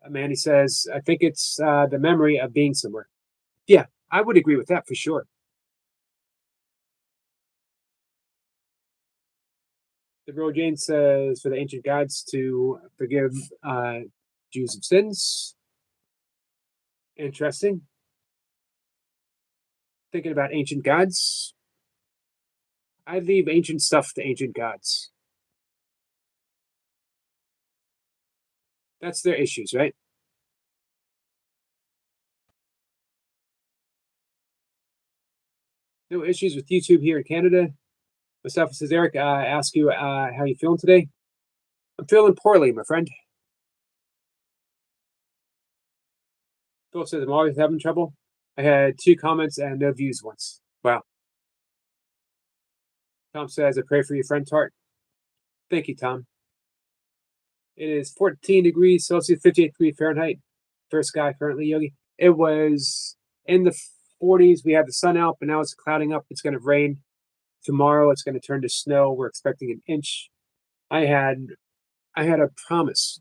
Speaker 1: Manny says, "I think it's the memory of being somewhere." Yeah, I would agree with that for sure. The Bro Jane says, "For the ancient gods to forgive Jews of sins." Interesting. Thinking about ancient gods. I leave ancient stuff to ancient gods. That's their issues, right? No issues with YouTube here in Canada. Mustafa says, "Eric, ask you how you feeling today?" "I'm feeling poorly, my friend." Phil says, "I'm always having trouble. I had 2 comments and no views once." Wow. Tom says, "I pray for your friend's heart." Thank you, Tom. It is 14 degrees Celsius, 58 degrees Fahrenheit. Fair sky currently, Yogi. It was in the 40s. We had the sun out, but now it's clouding up. It's going to rain. Tomorrow it's going to turn to snow. We're expecting an inch. I had I had a promise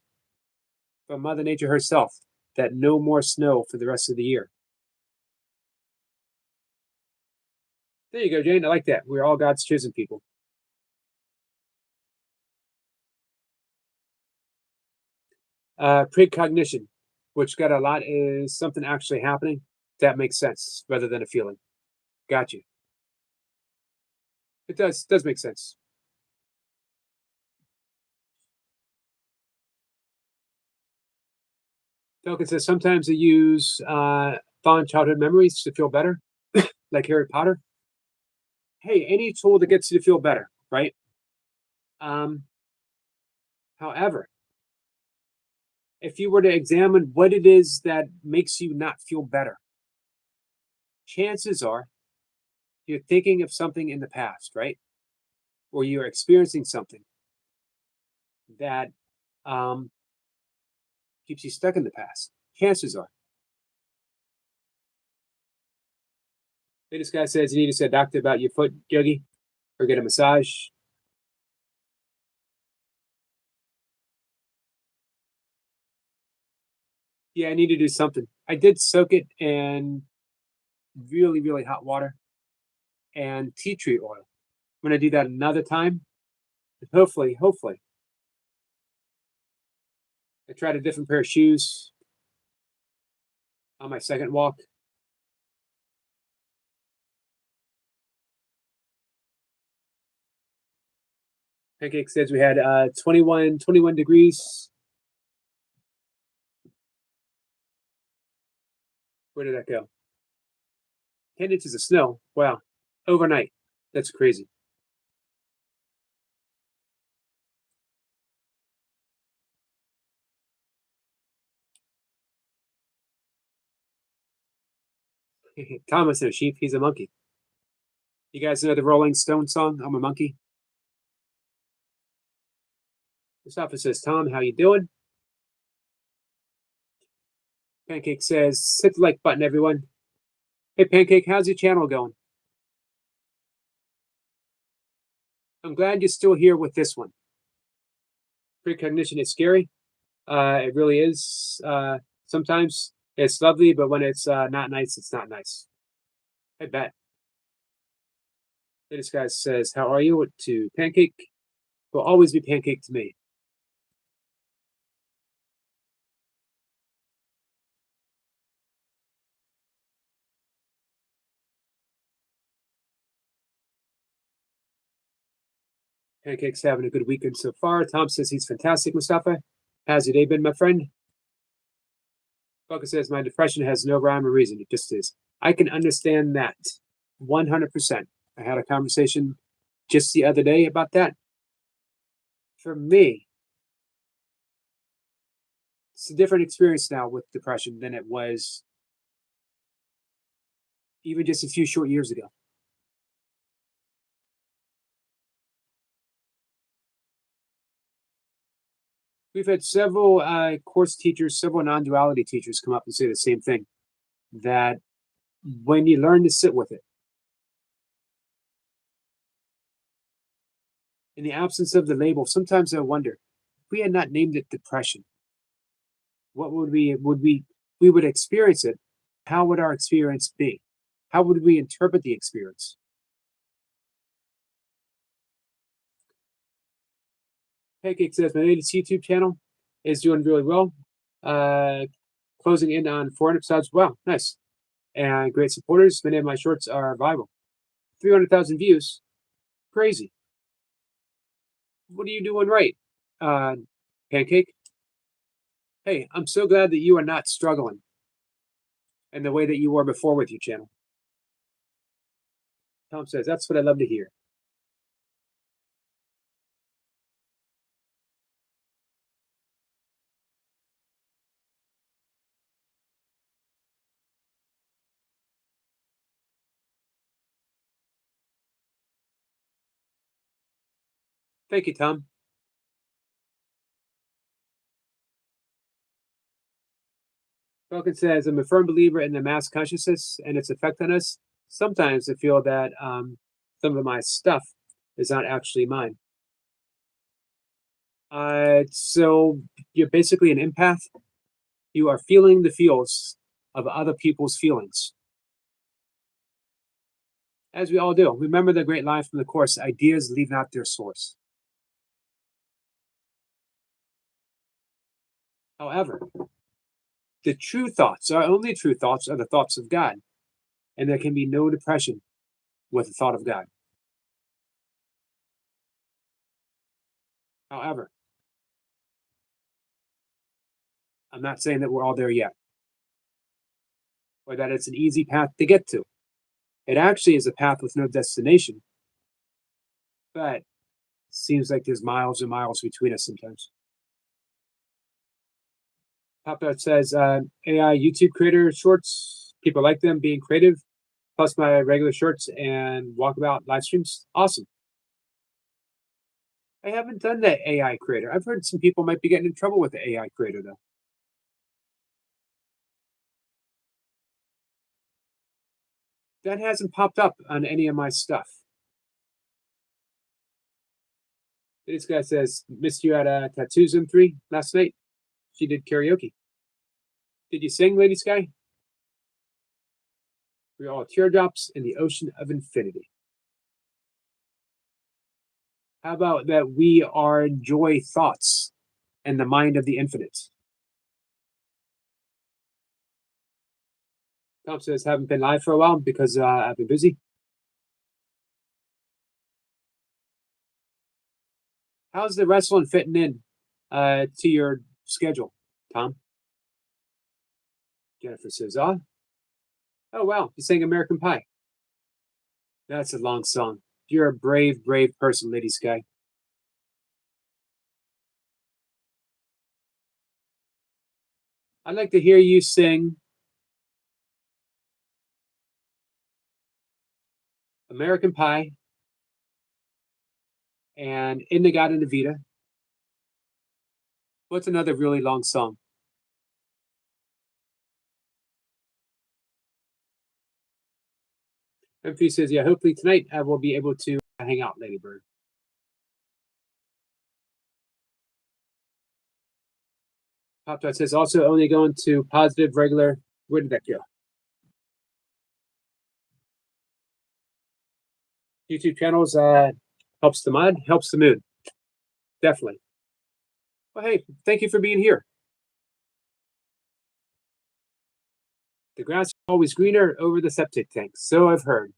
Speaker 1: from Mother Nature herself that no more snow for the rest of the year. There you go, Jane. I like that. We're all God's chosen people. Precognition, which got a lot is something actually happening. That makes sense rather than a feeling. Got you. It does make sense. Falcon says sometimes they use fond childhood memories to feel better, like Harry Potter. hey, any tool that gets you to feel better, right? However, if you were to examine what it is that makes you not feel better, chances are you're thinking of something in the past, right? Or you're experiencing something that um, keeps you stuck in the past. Chances are. This guy says you need to see a doctor about your foot, Yogi, or get a massage. Yeah, I need to do something. I did soak it in really, really hot water and tea tree oil. I'm gonna do that another time. Hopefully. I tried a different pair of shoes on my second walk. Pancake says we had 21 degrees. Where did that go? 10 inches of snow. Wow. Overnight. That's crazy. Thomas is a sheep. He's a monkey. You guys know the Rolling Stone song, I'm a Monkey? Mustafa says, Tom, how you doing? Pancake says, hit the like button, everyone. Hey, Pancake, how's your channel going? I'm glad you're still here with this one. Precognition is scary. It really is. Sometimes it's lovely, but when it's not nice, it's not nice. I bet. This guy says, how are you? To Pancake. Will always be Pancake to me. Pancake's having a good weekend so far. Tom says he's fantastic, Mustafa. How's your day been, my friend? Focus says, my depression has no rhyme or reason. It just is. I can understand that 100%. I had a conversation just the other day about that. For me, it's a different experience now with depression than it was even just a few short years ago. We've had several course teachers, several non duality teachers come up and say the same thing, that when you learn to sit with it, in the absence of the label, sometimes I wonder if we had not named it depression, what we would experience it? How would our experience be? How would we interpret the experience? Pancake says my latest YouTube channel is doing really well. Closing in on 400 subs. Wow, nice. And great supporters. Many of my shorts are viral. 300,000 views. Crazy. What are you doing right, Pancake? Hey, I'm so glad that you are not struggling in the way that you were before with your channel. Tom says, that's what I love to hear. Thank you, Tom. Falcon says, I'm a firm believer in the mass consciousness and its effect on us. Sometimes I feel that some of my stuff is not actually mine. So you're basically an empath. You are feeling the feels of other people's feelings, as we all do. Remember the great line from the Course, ideas leave not their source. However, the true thoughts, our only true thoughts, are the thoughts of God. And there can be no depression with the thought of God. However, I'm not saying that we're all there yet, or that it's an easy path to get to. It actually is a path with no destination, but seems like there's miles and miles between us sometimes. Pop Out says AI YouTube creator shorts. People like them being creative, plus my regular shorts and walkabout live streams. Awesome. I haven't done that AI creator. I've heard some people might be getting in trouble with the AI creator though. That hasn't popped up on any of my stuff. This guy says, missed you at a Tattoo Zoom 3 last night. She did karaoke. Did you sing, Lady Sky? We're all teardrops in the ocean of infinity. How about that we are joy thoughts and the mind of the infinite? Tom says, haven't been live for a while because I've been busy. How's the wrestling fitting in to your schedule, Tom? Jennifer says, oh wow, you sang American Pie. That's a long song. You're a brave, brave person, Lady Sky. I'd like to hear you sing American Pie and In-A-Gadda-Da-Vida. What's another really long song? MP says, yeah, hopefully tonight I will be able to hang out, Ladybird. Pop Dot says, also only going to positive, regular. Where did that go? YouTube channels helps the mod, helps the mood. Definitely. Well, hey, thank you for being here. The grass is always greener over the septic tank, so I've heard.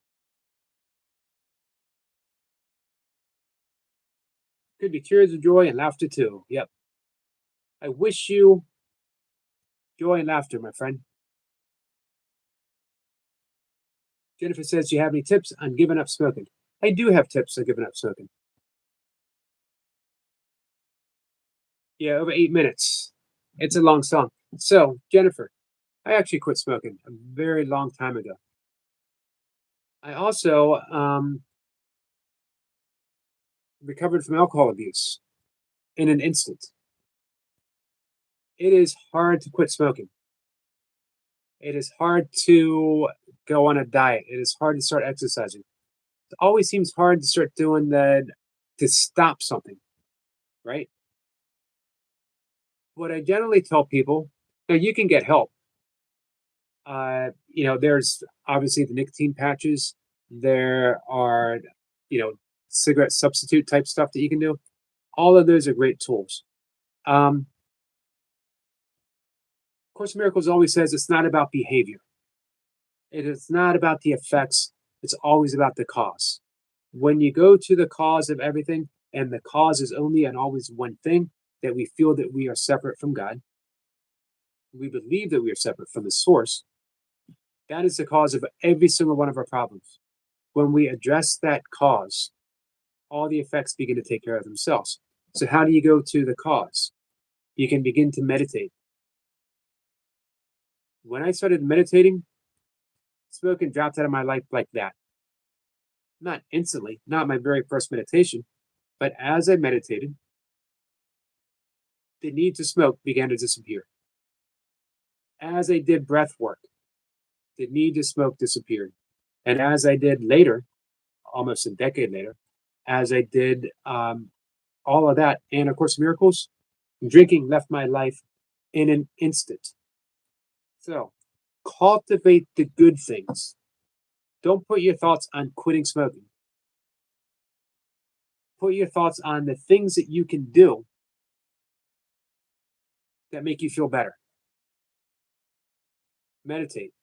Speaker 1: Could be tears of joy and laughter too. Yep. I wish you joy and laughter, my friend. Jennifer says, do you have any tips on giving up smoking? I do have tips on giving up smoking. Yeah, over 8 minutes. It's a long song. So, Jennifer, I actually quit smoking a very long time ago. I also recovered from alcohol abuse in an instant. It is hard to quit smoking. It is hard to go on a diet. It is hard to start exercising. It always seems hard to start doing that, to stop something, right? What I generally tell people, now you can get help. There's obviously the nicotine patches. There are, cigarette substitute type stuff that you can do. All of those are great tools. Course in Miracles always says it's not about behavior. It is not about the effects. It's always about the cause. When you go to the cause of everything, and the cause is only and always one thing, that we feel that we are separate from God, we believe that we are separate from the source, that is the cause of every single one of our problems. When we address that cause, all the effects begin to take care of themselves. So how do you go to the cause? You can begin to meditate. When I started meditating, smoking dropped out of my life like that. Not instantly, not my very first meditation, but as I meditated, the need to smoke began to disappear. As I did breath work, the need to smoke disappeared. And as I did later, almost a decade later, as I did all of that, and of course, miracles, drinking left my life in an instant. So cultivate the good things. Don't put your thoughts on quitting smoking. Put your thoughts on the things that you can do that make you feel better. Meditate.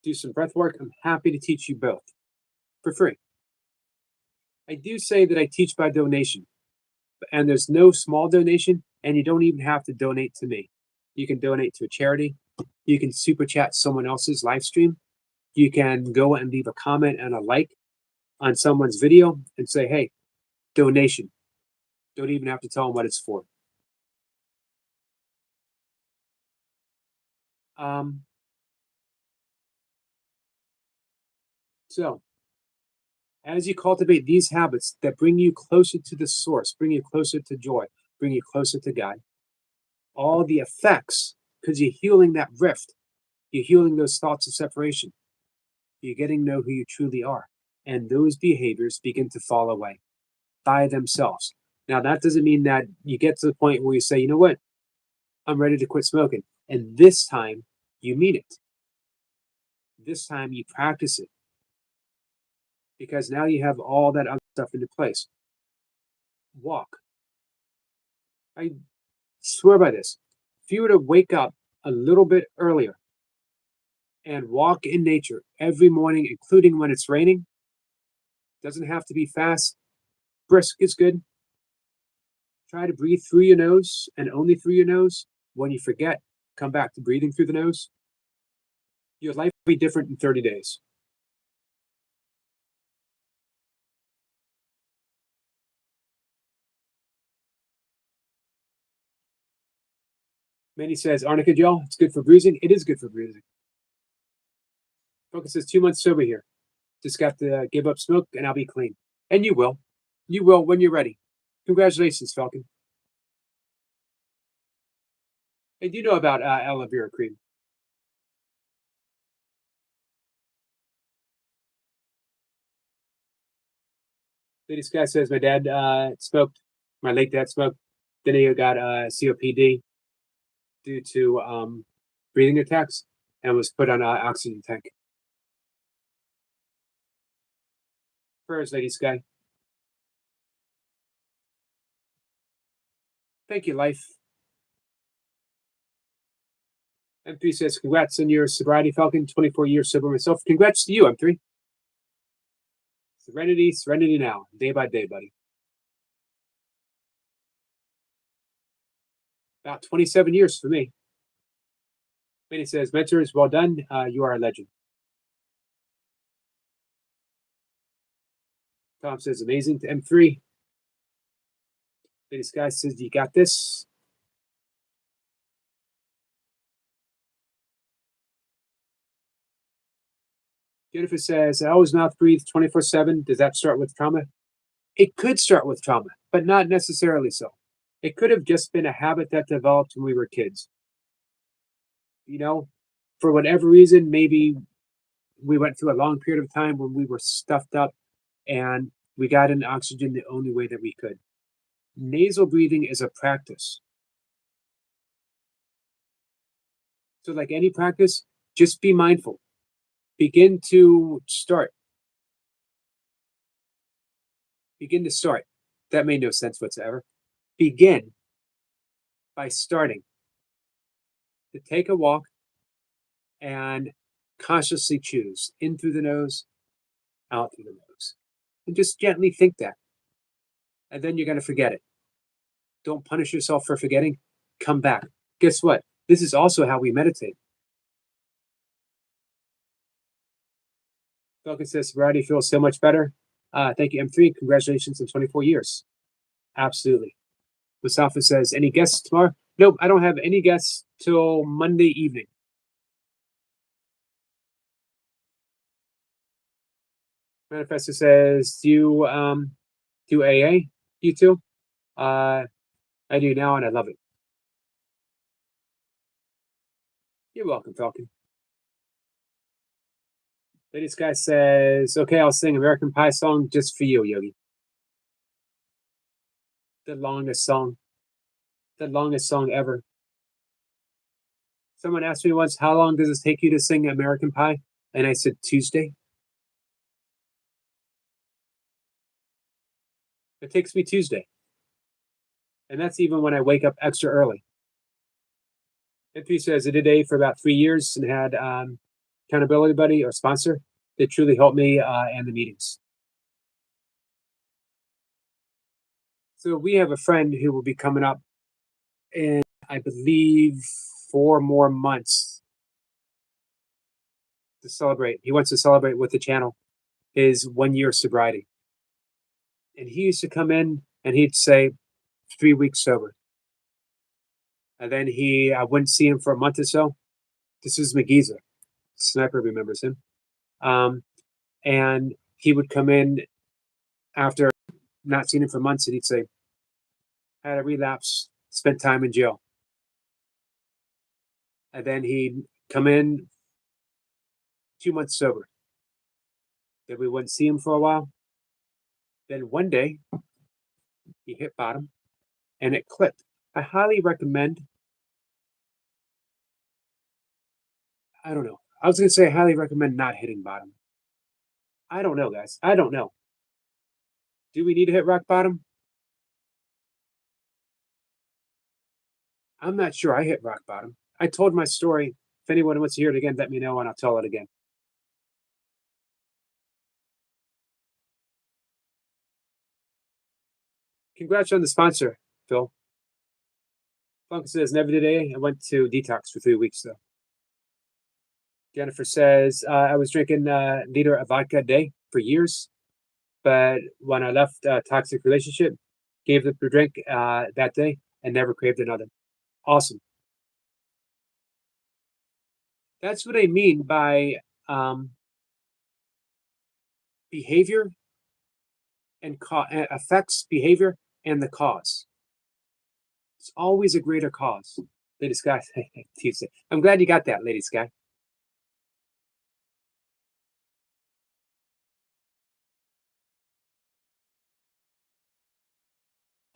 Speaker 1: Do some breath work. I'm happy to teach you both for free. I do say that I teach by donation, and there's no small donation, and you don't even have to donate to me. You can donate to a charity. You can super chat someone else's live stream. You can go and leave a comment and a like on someone's video and say, hey, donation. Don't even have to tell them what it's for. So, as you cultivate these habits that bring you closer to the source, bring you closer to joy, bring you closer to God, all the effects, because you're healing that rift, you're healing those thoughts of separation, you're getting to know who you truly are. And those behaviors begin to fall away by themselves. Now, that doesn't mean that you get to the point where you say, you know what, I'm ready to quit smoking. And this time, you mean it. This time, you practice it. Because now you have all that other stuff into place. Walk. I swear by this. If you were to wake up a little bit earlier and walk in nature every morning, including when it's raining, doesn't have to be fast. Brisk is good. Try to breathe through your nose and only through your nose. When you forget, come back to breathing through the nose. Your life will be different in 30 days. Manny says, arnica gel, it's good for bruising. It is good for bruising. Focus says 2 months sober here. Just got to give up smoke and I'll be clean. And you will. You will when you're ready. Congratulations, Falcon. And you know about aloe vera cream. Lady Sky says my dad smoked. My late dad smoked. Then he got COPD due to breathing attacks and was put on an oxygen tank. Prayers, Lady Sky. Thank you, life. M3 says, congrats on your sobriety, Falcon. 24 years sober myself. Congrats to you, M3. Serenity, serenity now. Day by day, buddy. About 27 years for me. Manny says, mentors, well done. You are a legend. Tom says, amazing to M3. Lady Sky says, you got this. Jennifer says, I always mouth breathe 24/7. Does that start with trauma? It could start with trauma, but not necessarily so. It could have just been a habit that developed when we were kids. You know, for whatever reason, maybe we went through a long period of time when we were stuffed up and we got in oxygen the only way that we could. Nasal breathing is a practice. So, like any practice, just be mindful. Begin to start. Begin to start. That made no sense whatsoever. Begin by starting to take a walk and consciously choose in through the nose, out through the nose. And just gently think that. And then you're going to forget it. Don't punish yourself for forgetting. Come back. Guess what? This is also how we meditate. Falcon says sobriety feels so much better. Thank you, M3. Congratulations on 24 years. Absolutely. Mustafa says, any guests tomorrow? Nope, I don't have any guests till Monday evening. Manifesto says, do you do AA? You too? I do now and I love it. You're welcome, Falcon. Lady Sky says, okay, I'll sing American Pie song just for you, Yogi. The longest song. The longest song ever. Someone asked me once, how long does it take you to sing American Pie? And I said, Tuesday. It takes me Tuesday. And that's even when I wake up extra early. N3 says I did A for about 3 years and had accountability buddy or sponsor that truly helped me and the meetings. So we have a friend who will be coming up in, I believe, 4 more months to celebrate. He wants to celebrate with the channel his 1 year sobriety. And he used to come in and he'd say 3 weeks sober. And then I wouldn't see him for a month or so. This is McGeezer. Sniper remembers him. Um, and he would come in after not seeing him for months and he'd say, had a relapse, spent time in jail. And then he'd come in 2 months sober. Then we wouldn't see him for a while. Then one day he hit bottom and it clicked. I highly recommend, I don't know. I was going to say I highly recommend not hitting bottom. I don't know, guys. I don't know. Do we need to hit rock bottom? I'm not sure I hit rock bottom. I told my story. If anyone wants to hear it again, let me know and I'll tell it again. Congrats on the sponsor, Phil. Funk says, never today. I went to detox for 3 weeks, though. Jennifer says, I was drinking a liter of vodka a day for years, but when I left a toxic relationship, gave up the drink that day and never craved another. Awesome. That's what I mean by behavior and affects behavior and the cause. It's always a greater cause. Lady Sky, Tuesday. I'm glad you got that, Lady Sky.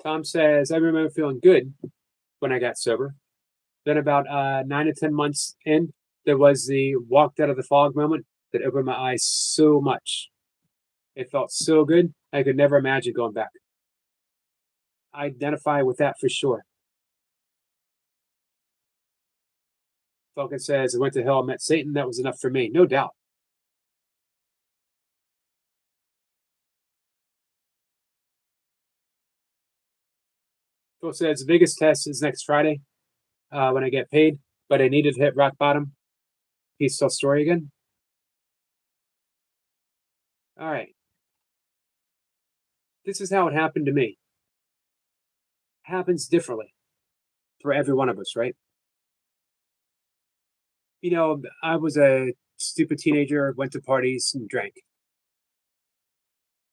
Speaker 1: Tom says, I remember feeling good when I got sober. Then about 9 to 10 months in, there was the walked out of the fog moment that opened my eyes so much. It felt so good, I could never imagine going back. I identify with that for sure. Falcon says, I went to hell, met Satan. That was enough for me. No doubt. Phil says, the biggest test is next Friday when I get paid, but I needed to hit rock bottom. Peace, tell story again. All right. This is how it happened to me. It happens differently for every one of us, right? You know, I was a stupid teenager, went to parties and drank.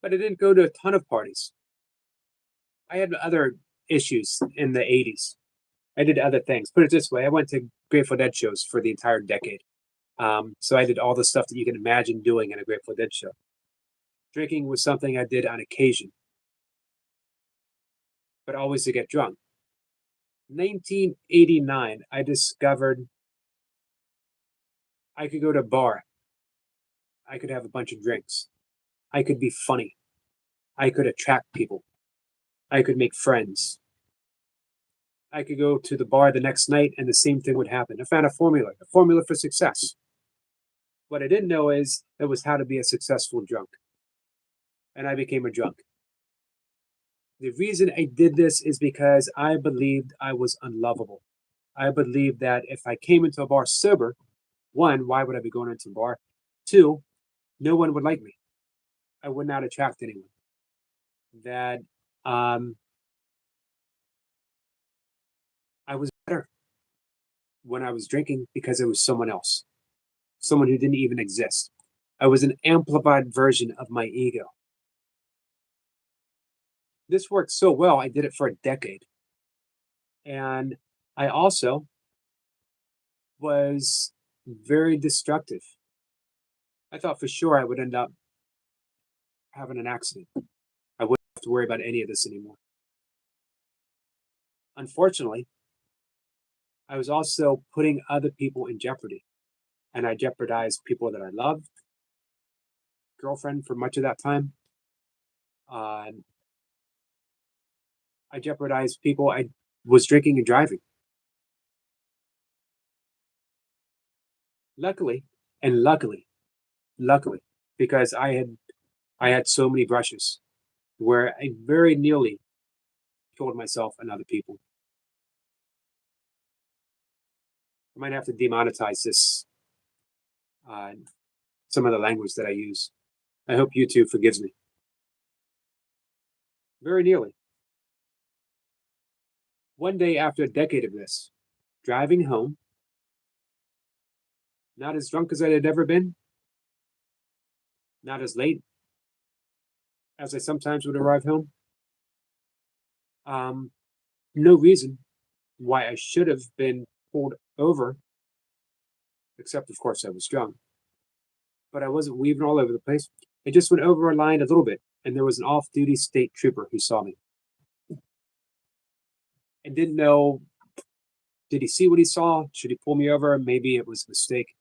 Speaker 1: But I didn't go to a ton of parties. I had other issues in the 80s. I did other things. Put it this way, I went to Grateful Dead shows for the entire decade. So I did all the stuff that you can imagine doing in a Grateful Dead show. Drinking was something I did on occasion, but always to get drunk. 1989, I discovered I could go to a bar. I could have a bunch of drinks. I could be funny. I could attract people. I could make friends. I could go to the bar the next night and the same thing would happen. I found a formula for success. What I didn't know is it was how to be a successful drunk. And I became a drunk. The reason I did this is because I believed I was unlovable. I believed that if I came into a bar sober, one, why would I be going into a bar? Two, no one would like me. I would not attract anyone. That I was better when I was drinking because it was someone else, someone who didn't even exist. I was an amplified version of my ego. This worked so well, I did it for a decade. And I also was very destructive. I thought for sure I would end up having an accident. I wouldn't have to worry about any of this anymore. Unfortunately, I was also putting other people in jeopardy. And I jeopardized people that I loved, girlfriend for much of that time. I jeopardized people I was drinking and driving. Luckily, and luckily, because I had so many brushes where I very nearly killed myself and other people. I might have to demonetize this, some of the language that I use. I hope YouTube forgives me. very nearly. One day after a decade of this, driving home, not as drunk as I had ever been, not as late as I sometimes would arrive home. Um, no reason why I should have been pulled over, except of course I was drunk. But I wasn't weaving all over the place. I just went over a line a little bit, and there was an off-duty state trooper who saw me and didn't know. Did he see what he saw? Should he pull me over? Maybe it was a mistake.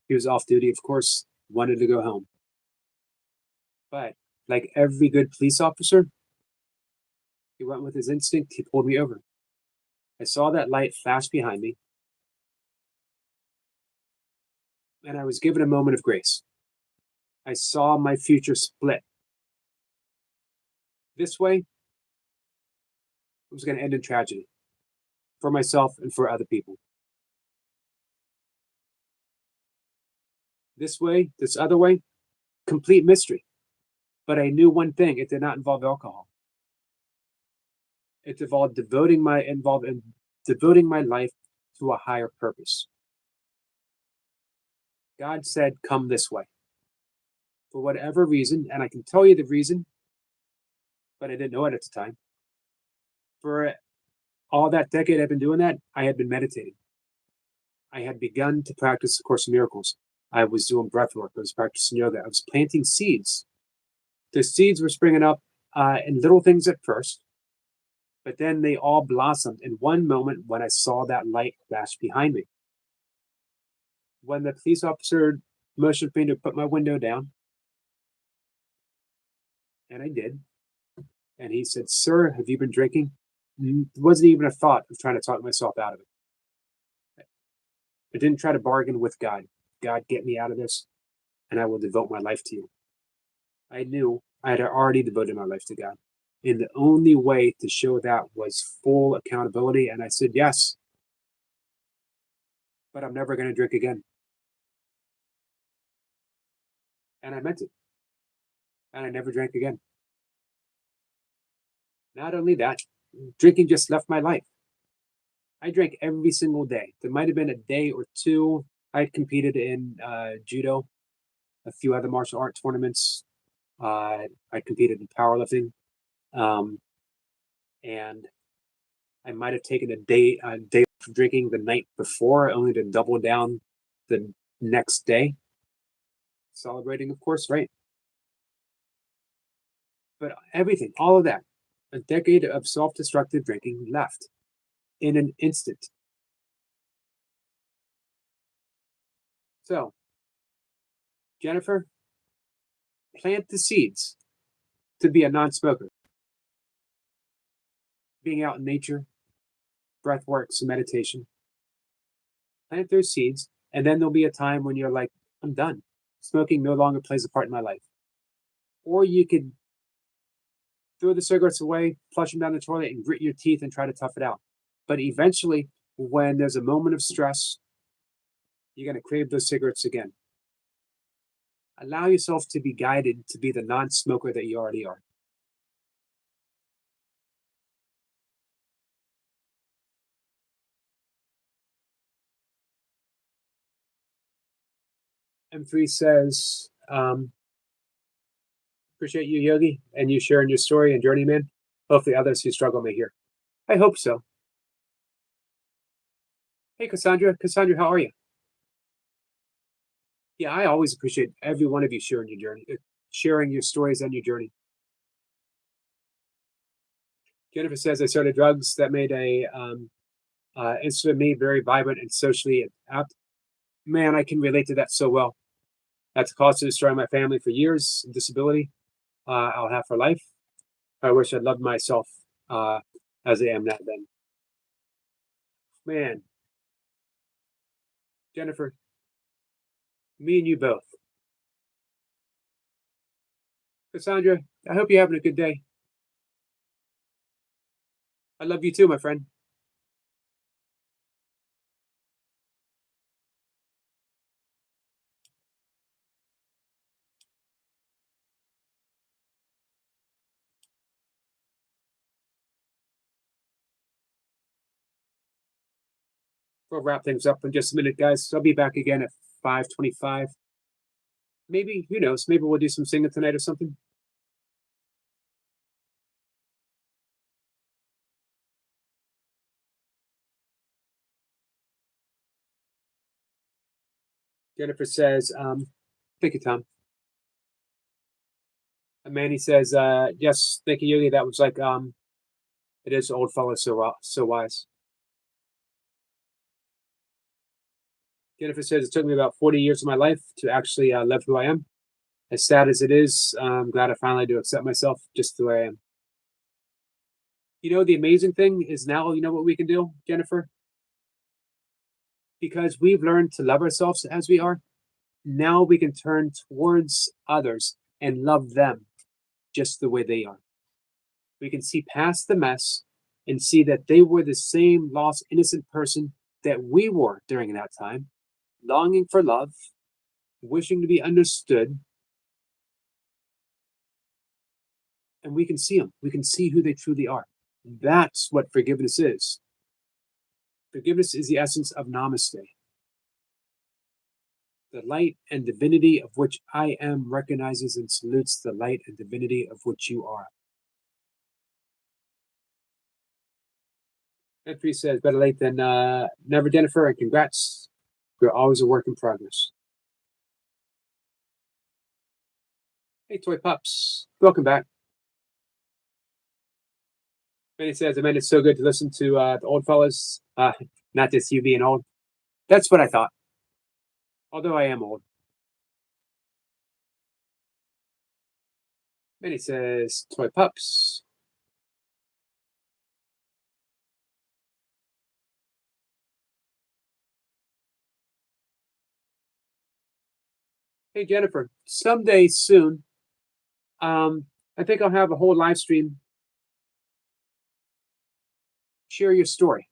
Speaker 1: He was off duty, of course, wanted to go home. But like every good police officer, he went with his instinct. He pulled me over. I saw that light flash behind me, and I was given a moment of grace. I saw my future split. This way, it was going to end in tragedy for myself and for other people. This way, this other way, complete mystery. But I knew one thing: it did not involve alcohol. It involved devoting my life to a higher purpose. God said, "Come this way." For whatever reason, and I can tell you the reason, but I didn't know it at the time. For all that decade I've been doing that, I had been meditating. I had begun to practice A Course in Miracles. I was doing breath work. I was practicing yoga. I was planting seeds. The seeds were springing up in little things at first, but then they all blossomed in one moment when I saw that light flash behind me. When the police officer motioned for me to put my window down, and I did, and he said, "Sir, have you been drinking?" It wasn't even a thought of trying to talk myself out of it. I didn't try to bargain with God. God, get me out of this, and I will devote my life to you. I knew I had already devoted my life to God. And the only way to show that was full accountability. And I said, yes, but I'm never going to drink again. And I meant it. And I never drank again. Not only that, drinking just left my life. I drank every single day. There might have been a day or two. I had competed in judo, a few other martial art tournaments. I competed in powerlifting. Um, and I might have taken a day of drinking the night before, only to double down the next day, celebrating, of course, right? But everything, all of that, a decade of self-destructive drinking left in an instant. So, Jennifer, plant the seeds to be a non-smoker, being out in nature, breath work, some meditation. Plant those seeds, and then there'll be a time when you're like, I'm done. Smoking no longer plays a part in my life. Or you could throw the cigarettes away, flush them down the toilet, and grit your teeth and try to tough it out. But eventually, when there's a moment of stress, you're going to crave those cigarettes again. Allow yourself to be guided to be the non smoker that you already are. M3 says, appreciate you, Yogi, and you sharing your story and journey, man. Hopefully, others who struggle may hear. I hope so. Hey, Cassandra. Cassandra, how are you? Yeah, I always appreciate every one of you sharing your journey, sharing your stories and your journey. Jennifer says, I started drugs that made instant me very vibrant and socially apt. Man, I can relate to that so well. That's caused to destroy my family for years. Disability I'll have for life. I wish I'd loved myself uh, as I am now. Then, man, Jennifer, me and you both. Cassandra, I hope you're having a good day. I love you too, my friend. We'll wrap things up in just a minute, guys. I'll be back again at 5:25. Maybe, who knows? Maybe we'll do some singing tonight or something. Jennifer says, thank you, Tom. And Manny says, yes, thank you, Yogi. That was like, it is old fellow so wise. Jennifer says, it took me about 40 years of my life to actually love who I am. As sad as it is, I'm glad I finally do accept myself just the way I am. You know, the amazing thing is now, you know what we can do, Jennifer? Because we've learned to love ourselves as we are, now we can turn towards others and love them just the way they are. We can see past the mess and see that they were the same lost, innocent person that we were during that time, longing for love, wishing to be understood. And we can see them. We can see who they truly are. That's what forgiveness is. Forgiveness is the essence of Namaste. The light and divinity of which I am recognizes and salutes the light and divinity of which you are. Entry says, better late than never, Jennifer, and congrats. You're always a work in progress. Hey, Toy Pups. Welcome back. Manny says, Amanda, it's so good to listen to the old fellas. Not just you being old. That's what I thought. Although I am old. Manny says, Toy Pups. Hey, Jennifer, someday soon, I think I'll have a whole live stream. Share your story.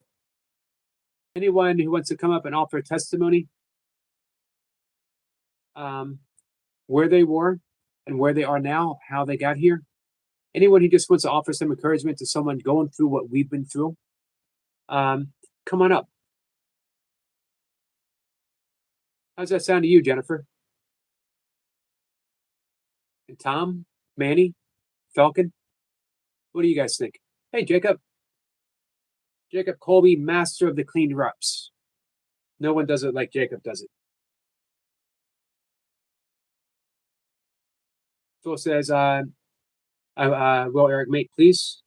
Speaker 1: Anyone who wants to come up and offer testimony, where they were and where they are now, how they got here. Anyone who just wants to offer some encouragement to someone going through what we've been through, come on up. How's that sound to you, Jennifer? And Tom, Manny, Falcon? What do you guys think? Hey, Jacob. Jacob Colby, master of the clean reps. No one does it like Jacob does it. Phil says, will Eric mate, please?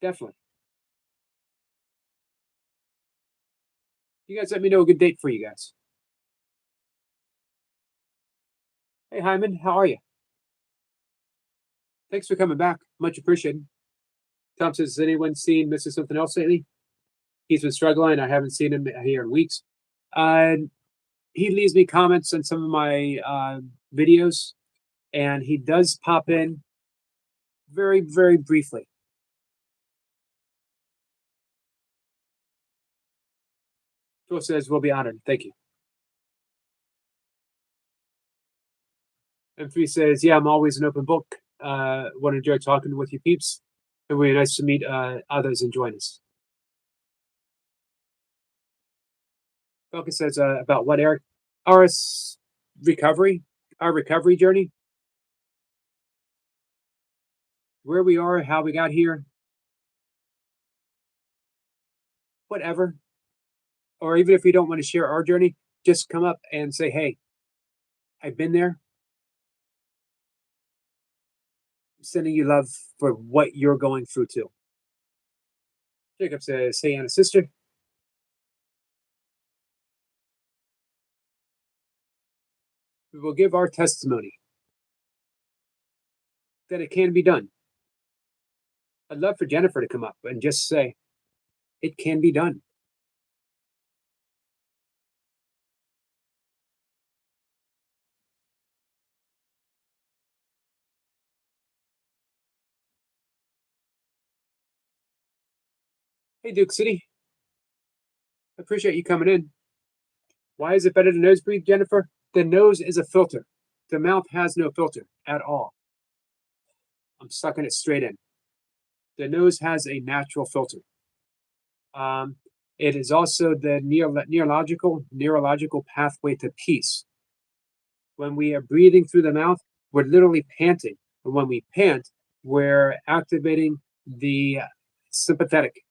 Speaker 1: Definitely. You guys let me know a good date for you guys. Hey, Hyman, how are you? Thanks for coming back. Much appreciated. Tom says, has anyone seen Mr. Something Else lately? He's been struggling. I haven't seen him here in weeks. He leaves me comments on some of my videos, and he does pop in very, very briefly. Phil says, we'll be honored. Thank you. M3 says, yeah, I'm always an open book. Want to enjoy talking with you peeps. And really nice to meet others and join us. Falcon says about what, Eric? Our recovery journey. Where we are, how we got here. Whatever. Or even if you don't want to share our journey, just come up and say, hey, I've been there. I'm sending you love for what you're going through too. Jacob says, hey, Anna, sister. We will give our testimony that it can be done. I'd love for Jennifer to come up and just say, it can be done. Hey, Duke City. I appreciate you coming in. Why is it better to nose breathe, Jennifer? The nose is a filter. The mouth has no filter at all. I'm sucking it straight in. The nose has a natural filter. It is also the neurological pathway to peace. When we are breathing through the mouth, we're literally panting. And when we pant, we're activating the sympathetic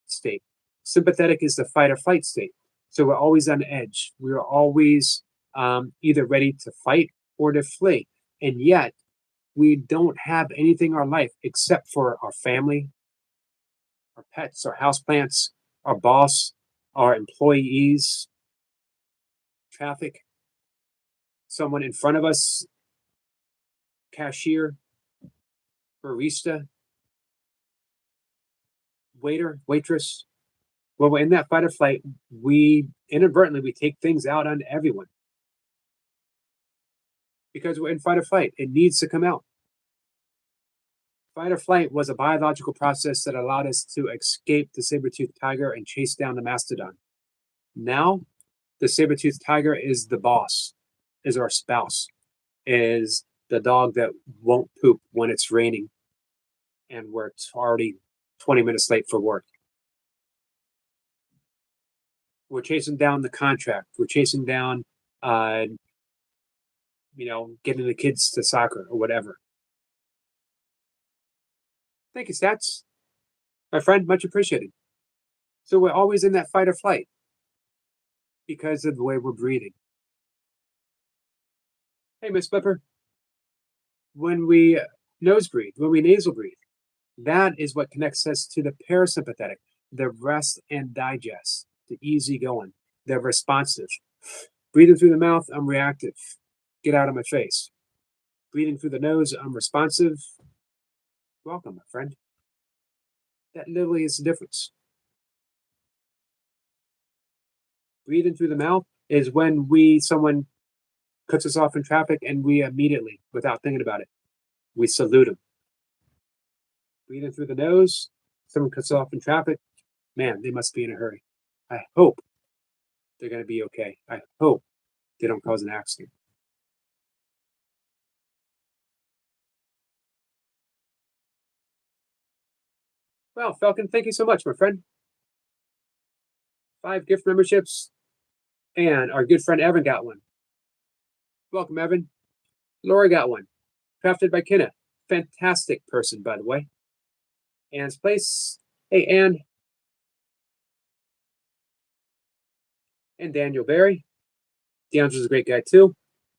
Speaker 1: state. Sympathetic is the fight or flight state. So we're always on edge. We're always either ready to fight or to flee. And yet, we don't have anything in our life except for our family, our pets, our houseplants, our boss, our employees, traffic, someone in front of us, cashier, barista, waiter, waitress. When we're in that fight or flight, we inadvertently we take things out on everyone because we're in fight or flight. It needs to come out. Fight or flight was a biological process that allowed us to escape the saber-toothed tiger and chase down the mastodon. Now, the saber-toothed tiger is the boss, is our spouse, is the dog that won't poop when it's raining and we're already 20 minutes late for work. We're chasing down the contract. We're chasing down, getting the kids to soccer or whatever. Thank you, Stats. My friend, much appreciated. So we're always in that fight or flight because of the way we're breathing. Hey, Miss Flipper, when we nose breathe, when we nasal breathe, that is what connects us to the parasympathetic, the rest and digest, the easy going, the responsive. Breathing through the mouth, I'm reactive. Get out of my face. Breathing through the nose, I'm responsive. Welcome, my friend. That literally is the difference. Breathing through the mouth is when someone cuts us off in traffic and we immediately, without thinking about it, we salute them. Breathing through the nose, someone cuts off in traffic, man, they must be in a hurry. I hope they're going to be okay. I hope they don't cause an accident. Well, Falcon, thank you so much, my friend. 5 gift memberships, and our good friend Evan got one. Welcome, Evan. Laura got one. Crafted by Kenna. Fantastic person, by the way. Anne's Place. Hey, Anne. And Daniel Barry. Daniel's a great guy, too.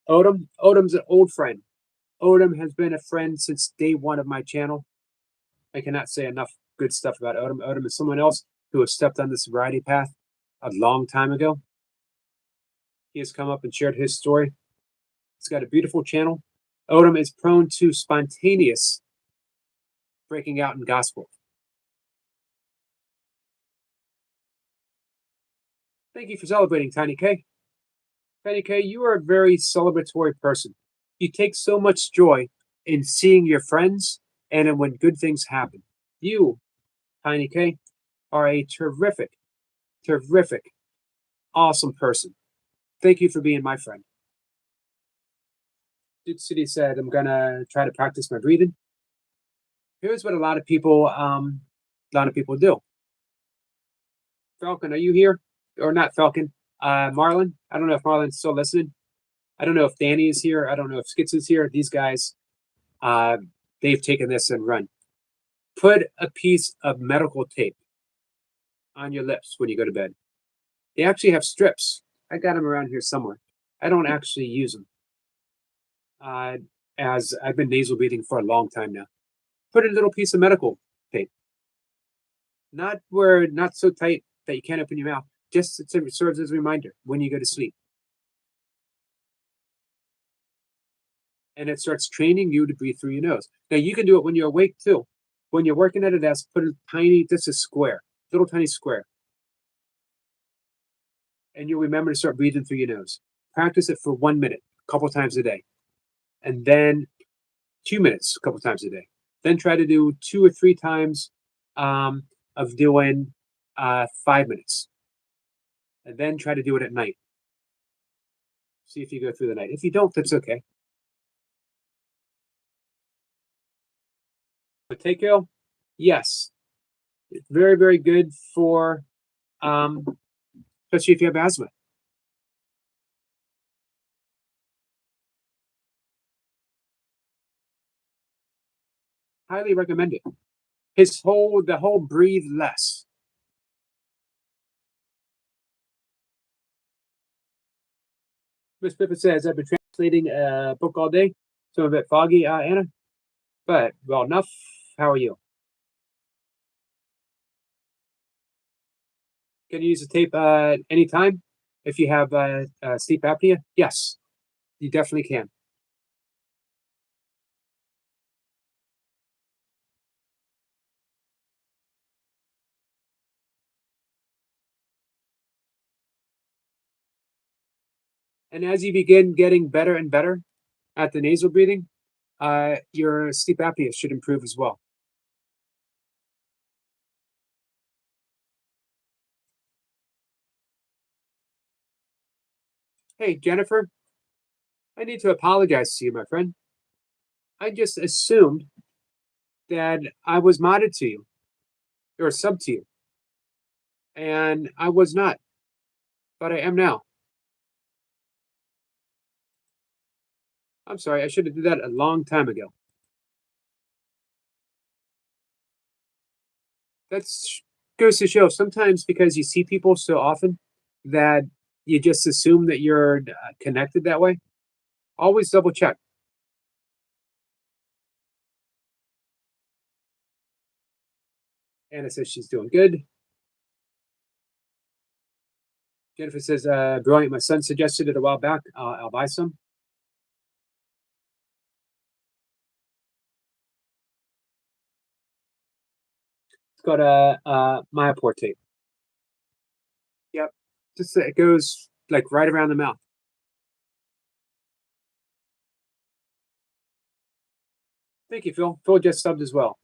Speaker 1: Odom. Odom's an old friend. Odom has been a friend since day one of my channel. I cannot say enough good stuff about Odom. Odom is someone else who has stepped on the sobriety path a long time ago. He has come up and shared his story. He's got a beautiful channel. Odom is prone to spontaneous breaking out in gospel. Thank you for celebrating, Tiny K. Tiny K, you are a very celebratory person. You take so much joy in seeing your friends and when good things happen. You, Tiny K, are a terrific, awesome person. Thank you for being my friend. Duke City said, I'm gonna try to practice my breathing. Here's what a lot of people do. Falcon, are you here? Or not Falcon? Marlon? I don't know if Marlon's still listening. I don't know if Danny is here. I don't know if Skitz is here. These guys, they've taken this and run. Put a piece of medical tape on your lips when you go to bed. They actually have strips. I got them around here somewhere. I don't actually use them. As I've been nasal breathing for a long time now. Put a little piece of medical tape. Not so tight that you can't open your mouth. Just it serves as a reminder when you go to sleep. And it starts training you to breathe through your nose. Now you can do it when you're awake too. When you're working at a desk, put just a square, little tiny square. And you'll remember to start breathing through your nose. Practice it for 1 minute, a couple times a day. And then 2 minutes, a couple times a day. Then try to do 2 or 3 times of doing 5 minutes. And then try to do it at night. See if you go through the night. If you don't, that's okay. Mateo, yes. It's very, very good for especially if you have asthma. Highly recommend it. The whole breathe less. Miss Pippin says, I've been translating a book all day, some of it foggy, Anna, but well enough. How are you? Can you use the tape anytime if you have sleep apnea? Yes, you definitely can. And as you begin getting better and better at the nasal breathing, your sleep apnea should improve as well. Hey, Jennifer, I need to apologize to you, my friend. I just assumed that I was modded to you or sub to you, and I was not, but I am now. I'm sorry, I should have did that a long time ago. That's goes to show sometimes because you see people so often that you just assume that you're connected that way. Always double check. Anna says she's doing good. Jennifer says, brilliant. My son suggested it a while back. I'll buy some. It's got a Mayaport tape. Yep. Just it goes like right around the mouth. Thank you, Phil. Phil just subbed as well.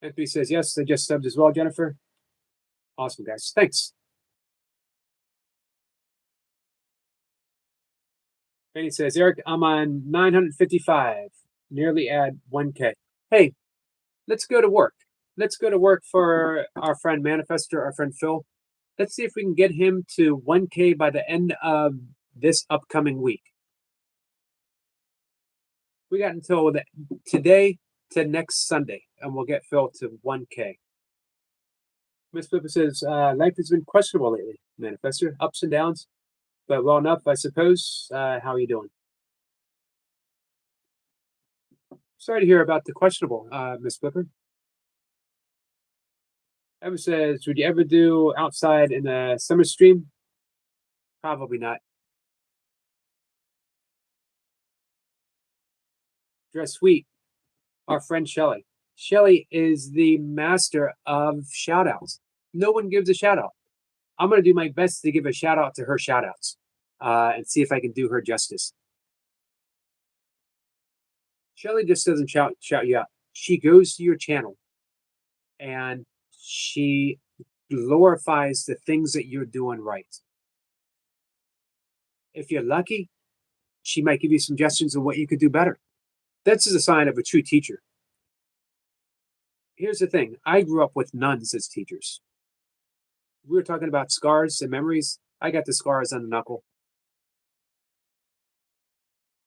Speaker 1: Anthony says, yes, they just subbed as well, Jennifer. Awesome, guys. Thanks. And he says, Eric, I'm on 955, nearly at 1K. Hey, let's go to work. Let's go to work for our friend Manifester, our friend Phil. Let's see if we can get him to 1K by the end of this upcoming week. We got until today to next Sunday, and we'll get Phil to 1K. Miss Pippa says, life has been questionable lately, Manifester. Ups and downs, but well enough, I suppose. How are you doing? Sorry to hear about the questionable, Miss Flipper. Evan says, would you ever do outside in the summer stream? Probably not. Dress sweet. Our friend Shelly. Shelly is the master of shout outs. No one gives a shout out. I'm going to do my best to give a shout out to her shout outs and see if I can do her justice. Shelly just doesn't shout you out. She goes to your channel and she glorifies the things that you're doing right. If you're lucky, she might give you suggestions on what you could do better. That's a sign of a true teacher. Here's the thing, I grew up with nuns as teachers. We were talking about scars and memories. I got the scars on the knuckle.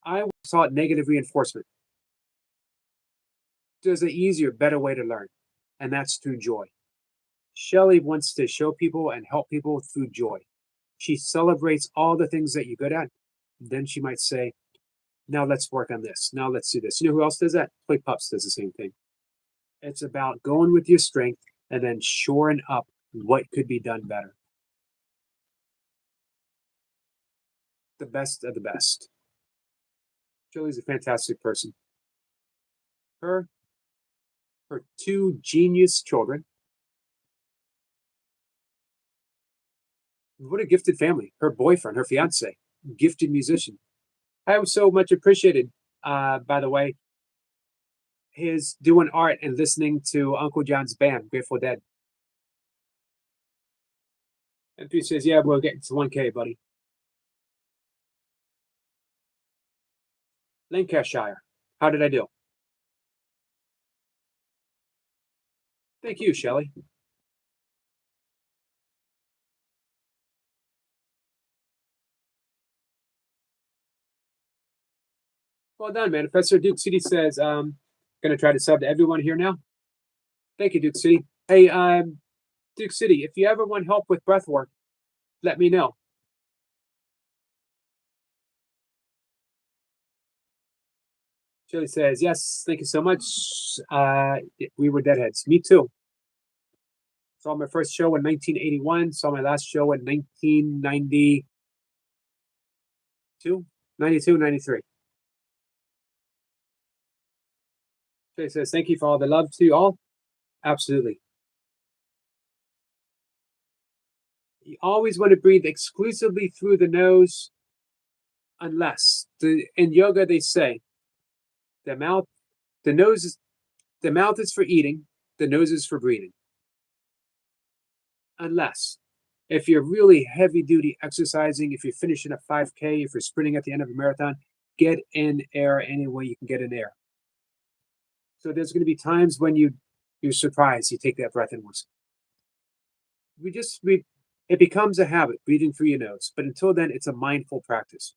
Speaker 1: I taught negative reinforcement. There's an easier, better way to learn, and that's through joy. Shelley wants to show people and help people through joy. She celebrates all the things that you're good at. Then she might say, now let's work on this. Now let's do this. You know who else does that? Play Pups does the same thing. It's about going with your strength and then shoring up what could be done better. The best of the best. Julie's a fantastic person. Her two genius children. What a gifted family. Her boyfriend, her fiance, gifted musician. I was so much appreciated, by the way, his doing art and listening to Uncle John's band, Grateful Dead. And he says, yeah, we'll get to 1K, buddy. Lancashire. How did I do? Thank you, Shelley. Well done, Manifestor. Duke City says, gonna try to sub to everyone here now. Thank you, Duke City. Hey, Duke City, if you ever want help with breath work, let me know. Shelley says, yes, thank you so much. We were deadheads. Me too. Saw my first show in 1981. Saw my last show in 1992, 92, 93. Shelley says, thank you for all the love to you all. Absolutely. You always want to breathe exclusively through the nose, unless in yoga they say the mouth, the nose is the mouth is for eating, the nose is for breathing. Unless if you're really heavy duty exercising, if you're finishing a 5K, if you're sprinting at the end of a marathon, get in air any way you can get in air. So there's going to be times when you're surprised you take that breath in once. It becomes a habit breathing through your nose, but until then it's a mindful practice.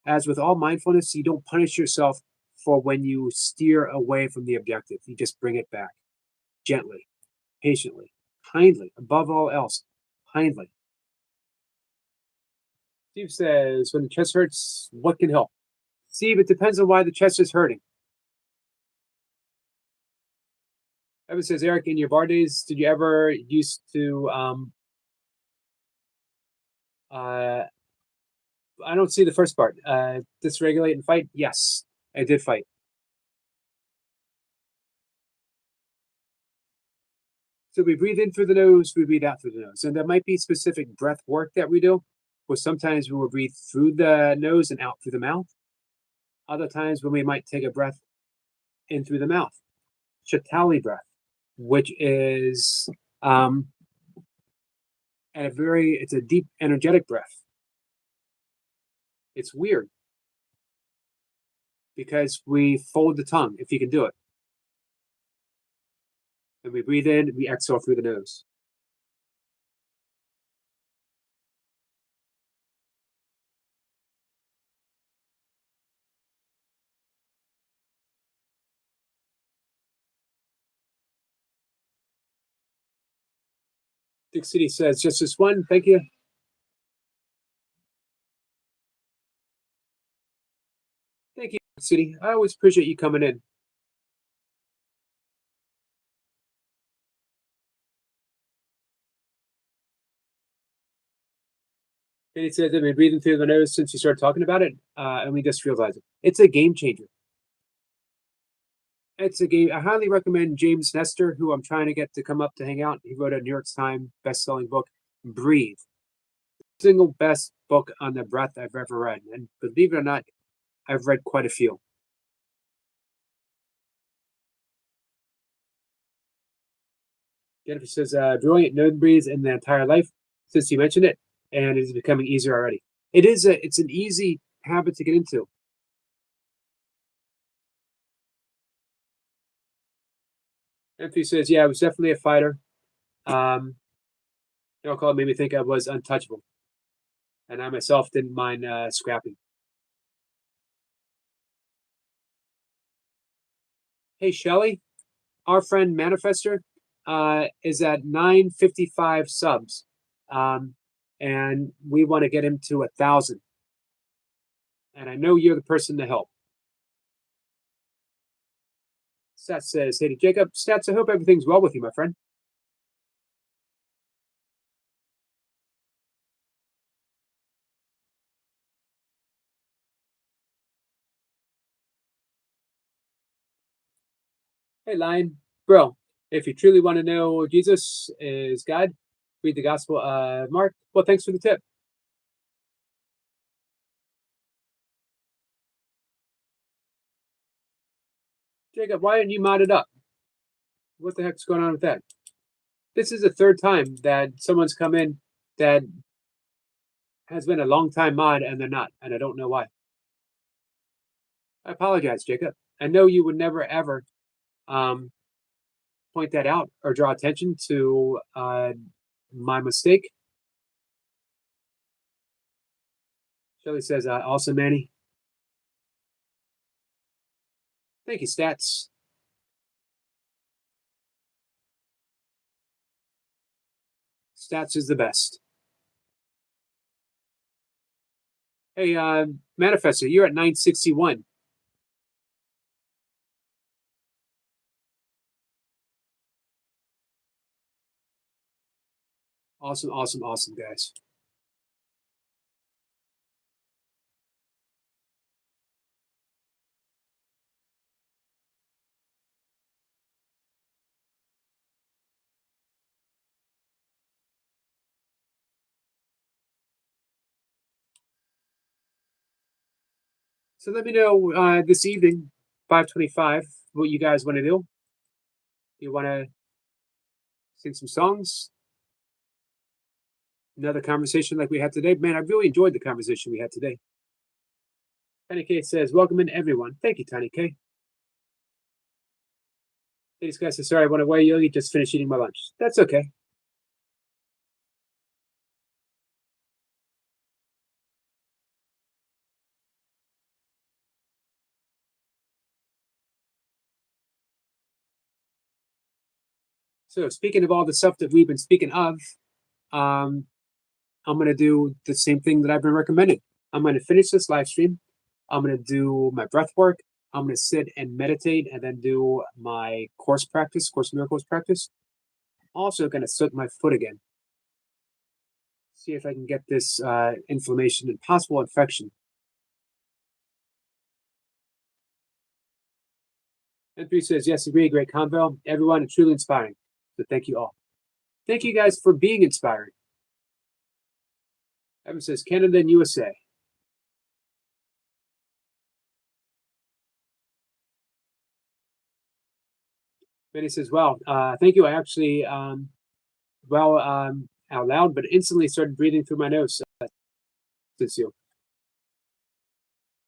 Speaker 1: As with all mindfulness, you don't punish yourself for when you steer away from the objective. You just bring it back gently, patiently, kindly, above all else, kindly. Steve says, when the chest hurts, what can help? Steve, it depends on why the chest is hurting. Evan says, Eric, in your bar days, did you ever used to I don't see the first part. Dysregulate and fight? Yes, I did fight. So we breathe in through the nose, we breathe out through the nose. And there might be specific breath work that we do, where sometimes we will breathe through the nose and out through the mouth. Other times when we might take a breath in through the mouth. Shatali breath, which is it's a deep energetic breath. It's weird because we fold the tongue, if you can do it. And we breathe in, we exhale through the nose. Dick City says, just this one. Thank you. Thank you, Dick City. I always appreciate you coming in. And he said they've been breathing through the nose since you started talking about it, and we just realized it. It's a game changer. It's a game. I highly recommend James Nestor, who I'm trying to get to come up to hang out. He wrote a New York Times best-selling book, Breathe. Single best book on the breath I've ever read. And believe it or not, I've read quite a few. Jennifer says, brilliant nose breathes in the entire life since you mentioned it, and it is becoming easier already. It's an easy habit to get into. Anthony says, yeah, I was definitely a fighter. Alcohol made me think I was untouchable. And I myself didn't mind scrapping. Hey, Shelly, our friend Manifester is at 955 subs. And we want to get him to 1,000. And I know you're the person to help. Stats says, hey to Jacob. Stats, I hope everything's well with you, my friend. Hey, Lion. Bro, if you truly want to know Jesus is God, read the Gospel of Mark. Well, thanks for the tip. Jacob, why aren't you modded up? What the heck's going on with that? This is the third time that someone's come in that has been a long time mod and they're not, and I don't know why. I apologize, Jacob. I know you would never ever point that out or draw attention to my mistake. Shelly says, awesome, Manny. Thank you, Stats. Stats is the best. Hey, Manifestor, you're at 961. Awesome, awesome, awesome, guys. So let me know this evening, 5:25, what you guys want to do. You want to sing some songs? Another conversation like we had today? Man, I really enjoyed the conversation we had today. Tiny K says, welcome in everyone. Thank you, Tiny K. This guy says, sorry, I went away, Yogi. Just finished eating my lunch. That's okay. So speaking of all the stuff that we've been speaking of, I'm going to do the same thing that I've been recommending. I'm going to finish this live stream. I'm going to do my breath work. I'm going to sit and meditate and then do my Course Miracles practice. Also going to soak my foot again. See if I can get this inflammation and possible infection. M3 says, yes, agree, great convo. Everyone, it's truly inspiring. So thank you all. Thank you guys for being inspiring. Evan says, Canada and USA. Benny says, wow, thank you. I actually, out loud, but instantly started breathing through my nose. Since you.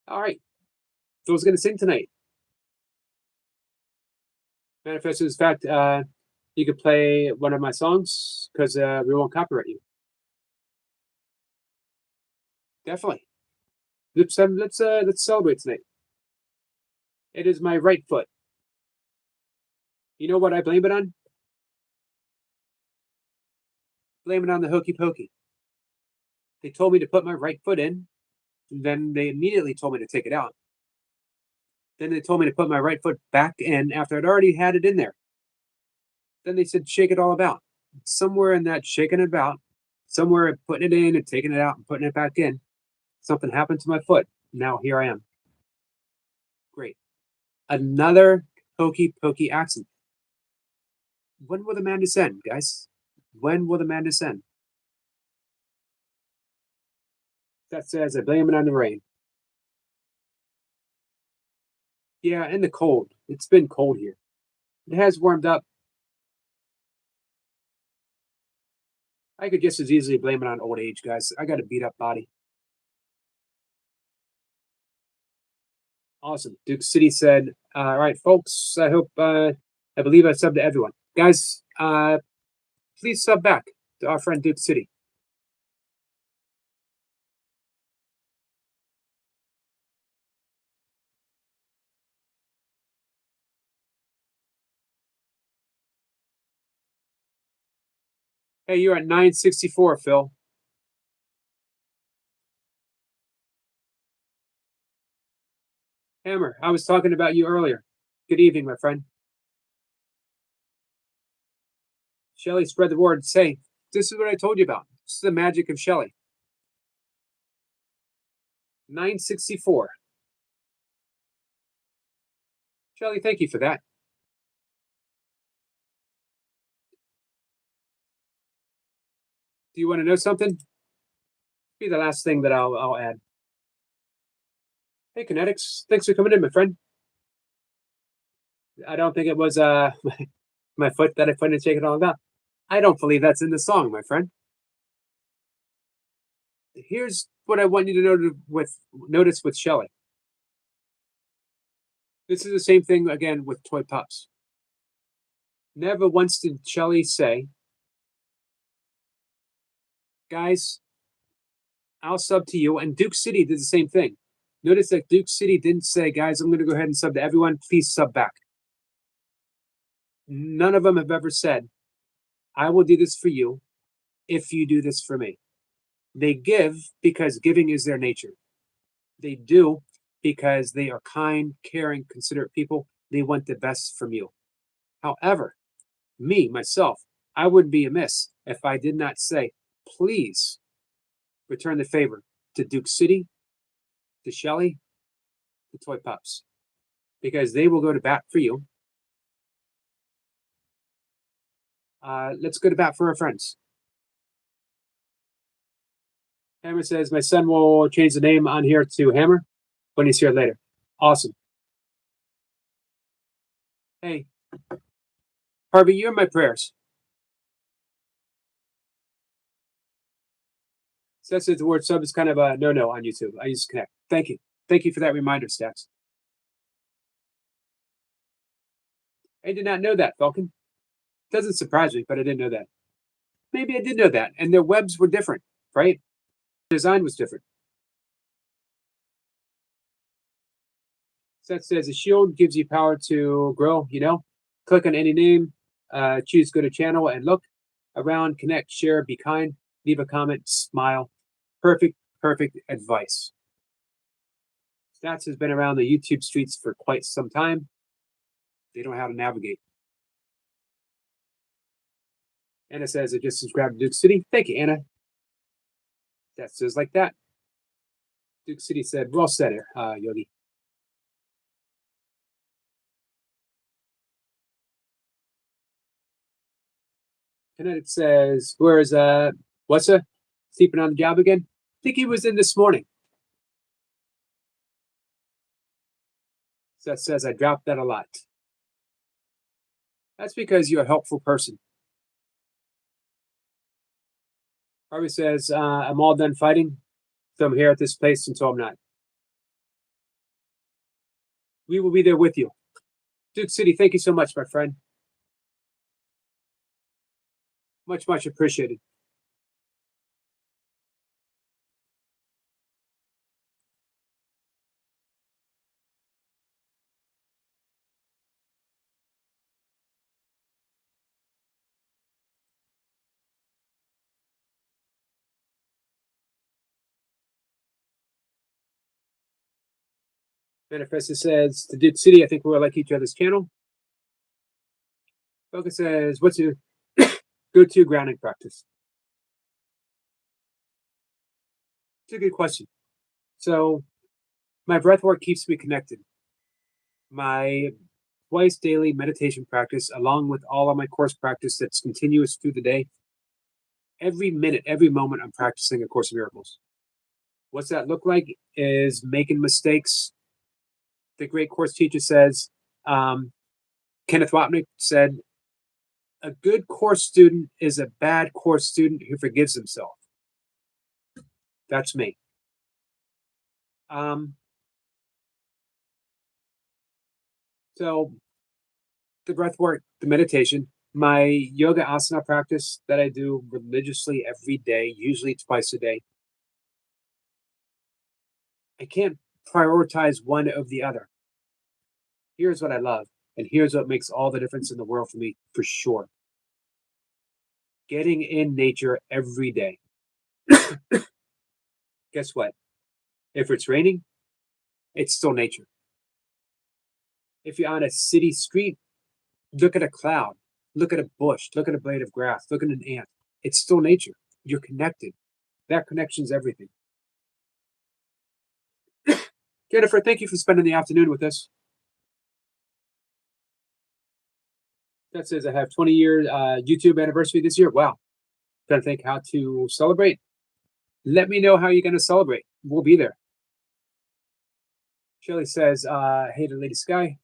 Speaker 1: All right. So I was going to sing tonight. Manifest is fact, you could play one of my songs because we won't copyright you. Definitely. Let's celebrate tonight. It is my right foot. You know what I blame it on? Blame it on the hokey pokey. They told me to put my right foot in, and then they immediately told me to take it out. Then they told me to put my right foot back in after I'd already had it in there. Then they said shake it all about. Somewhere in that shaking it about, somewhere putting it in and taking it out and putting it back in, something happened to my foot. Now here I am. Great. Another hokey pokey accident. When will the man descend, guys? When will the man descend? That says I blame it on the rain. Yeah, and the cold. It's been cold here. It has warmed up. I could just as easily blame it on old age, guys. I got a beat up body. Awesome. Duke City said, all right, folks, I believe I subbed to everyone. Guys, please sub back to our friend Duke City. Hey, you're at 964, Phil. Hammer, I was talking about you earlier. Good evening, my friend. Shelly, spread the word. Say, this is what I told you about. This is the magic of Shelly. 964. Shelly, thank you for that. Do you want to know something? Be the last thing that I'll add. Hey, Kinetics, thanks for coming in, my friend. I don't think it was my foot that I put in Shake It All About. I don't believe that's in the song, my friend. Here's what I want you to notice with Shelly. This is the same thing again with toy pups. Never once did Shelley say, guys, I'll sub to you. And Duke City did the same thing. Notice that Duke City didn't say, guys, I'm going to go ahead and sub to everyone. Please sub back. None of them have ever said, I will do this for you if you do this for me. They give because giving is their nature. They do because they are kind, caring, considerate people. They want the best from you. However, me, myself, I would be amiss if I did not say, please return the favor to Duke City, to Shelley, to Toy Pups, because they will go to bat for you. Let's go to bat for our friends. Hammer says, my son will change the name on here to Hammer when he's here later. Awesome. Hey, Harvey, you're in my prayers. Stats says the word sub is kind of a no-no on YouTube. I use Connect. Thank you. Thank you for that reminder, Stats. I did not know that, Falcon. Doesn't surprise me, but I didn't know that. Maybe I did know that. And their webs were different, right? Design was different. Seth says a shield gives you power to grow, Click on any name, choose go to channel and look around, connect, share, be kind, leave a comment, smile. Perfect advice. Stats has been around the YouTube streets for quite some time. They don't know how to navigate. Anna says, I just subscribed to Duke City. Thank you, Anna. That says like that. Duke City said, well said, Yogi. And then it says, where's what's sleeping on the job again? I think he was in this morning. So that says I dropped that a lot. That's because you're a helpful person. Harvey says, I'm all done fighting, so I'm here at this place until I'm not. We will be there with you. Duke City, thank you so much, my friend. Much appreciated. Manifesta says, to Duke City, I think we'll like each other's channel. Focus says, what's your go-to grounding practice? It's a good question. So my breath work keeps me connected. My twice daily meditation practice, along with all of my course practice that's continuous through the day. Every minute, every moment, I'm practicing A Course in Miracles. What's that look like is making mistakes. The great course teacher says, Kenneth Wapnick said, a good course student is a bad course student who forgives himself. That's me. So the breath work, the meditation, my yoga asana practice that I do religiously every day, usually twice a day. I can't prioritize one over the other. Here's what I love, and here's what makes all the difference in the world for me, for sure. Getting in nature every day. Guess what? If it's raining, it's still nature. If you're on a city street, look at a cloud, look at a bush, look at a blade of grass, look at an ant. It's still nature. You're connected. That connection's everything. Jennifer, thank you for spending the afternoon with us. That says I have 20-year YouTube anniversary this year. Wow. Trying to think how to celebrate. Let me know how you're going to celebrate. We'll be there. Shelley says, hey to Lady Sky.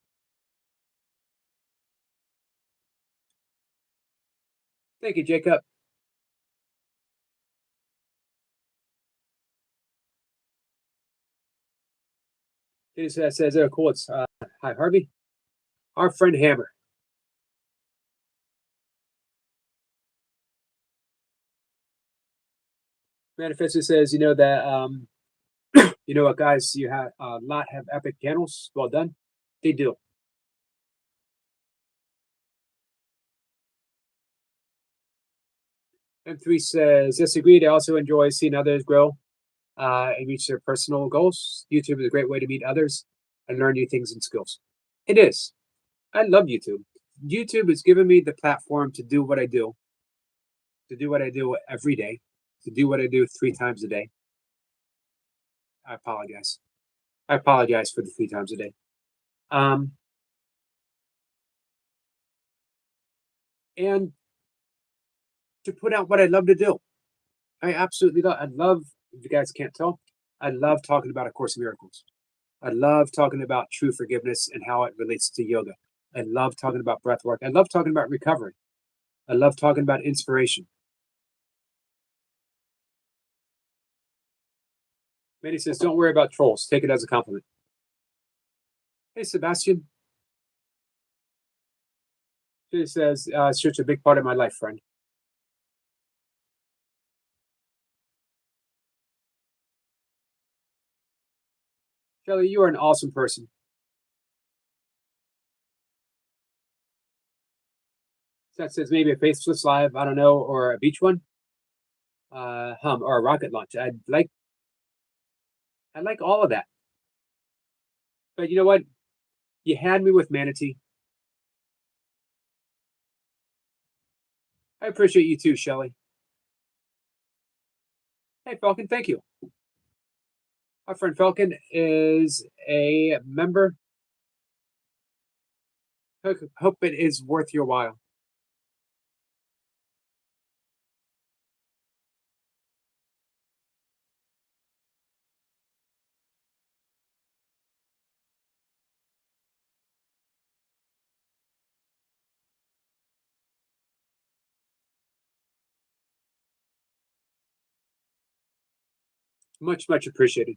Speaker 1: Thank you, Jacob. Lady says, oh, cool. It's hi, Harvey. Our friend Hammer. Manifesto says, you know that you know what, guys, you have a lot have epic channels. Well done. They do. M3 says, yes, agreed. I also enjoy seeing others grow and reach their personal goals. YouTube is a great way to meet others and learn new things and skills. It is. I love YouTube. YouTube has given me the platform to do what I do, every day, to do what I do 3 times a day. I apologize. I apologize for the 3 times a day. And to put out what I love to do. I absolutely love. I love. If you guys can't tell, I love talking about A Course in Miracles. I love talking about true forgiveness and how it relates to yoga. I love talking about breath work. I love talking about recovery. I love talking about inspiration. Manny says, don't worry about trolls. Take it as a compliment. Hey, Sebastian. She says, it's such a big part of my life, friend. Kelly, you are an awesome person. That says maybe a Faceless Live, I don't know, or a beach one. Or a rocket launch. I like all of that. But you know what? You had me with Manatee. I appreciate you too, Shelly. Hey, Falcon, thank you. Our friend Falcon is a member. Hope it is worth your while. Much, much appreciated.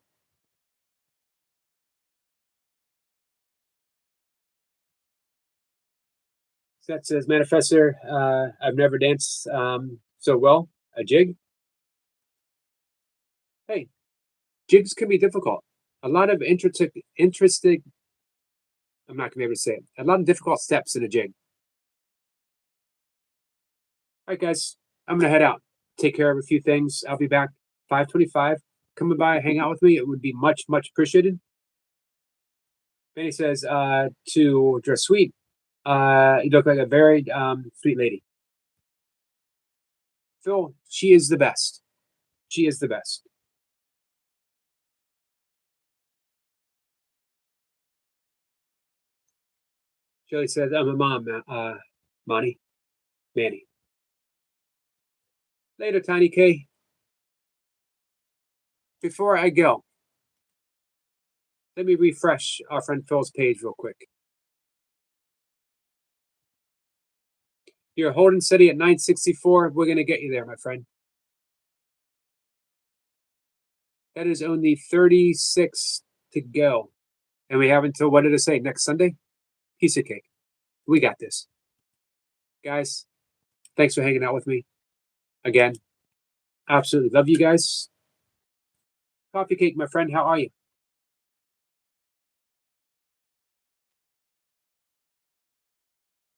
Speaker 1: That says, Manifestor, I've never danced so well. A jig? Hey, jigs can be difficult. A lot of interesting, I'm not going to be able to say it. A lot of difficult steps in a jig. All right, guys, I'm going to head out. Take care of a few things. I'll be back 5:25. Coming by, hang out with me. It would be much, much appreciated. Benny says, to dress sweet. You look like a very sweet lady. Phil, she is the best. She is the best. Shirley says, I'm a mom, Manny. Manny. Later, Tiny K. Before I go, let me refresh our friend Phil's page real quick. You're holding steady at 964. We're going to get you there, my friend. That is only 36 to go. And we have until, what did it say, next Sunday? Piece of cake. We got this. Guys, thanks for hanging out with me. Again, absolutely love you guys. Coffee Cake, my friend, how are you?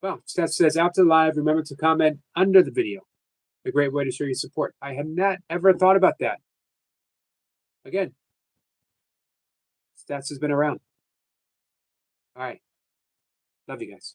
Speaker 1: Well, Steph says, after live, remember to comment under the video. A great way to show your support. I have not ever thought about that. Again, Stats has been around. All right. Love you guys.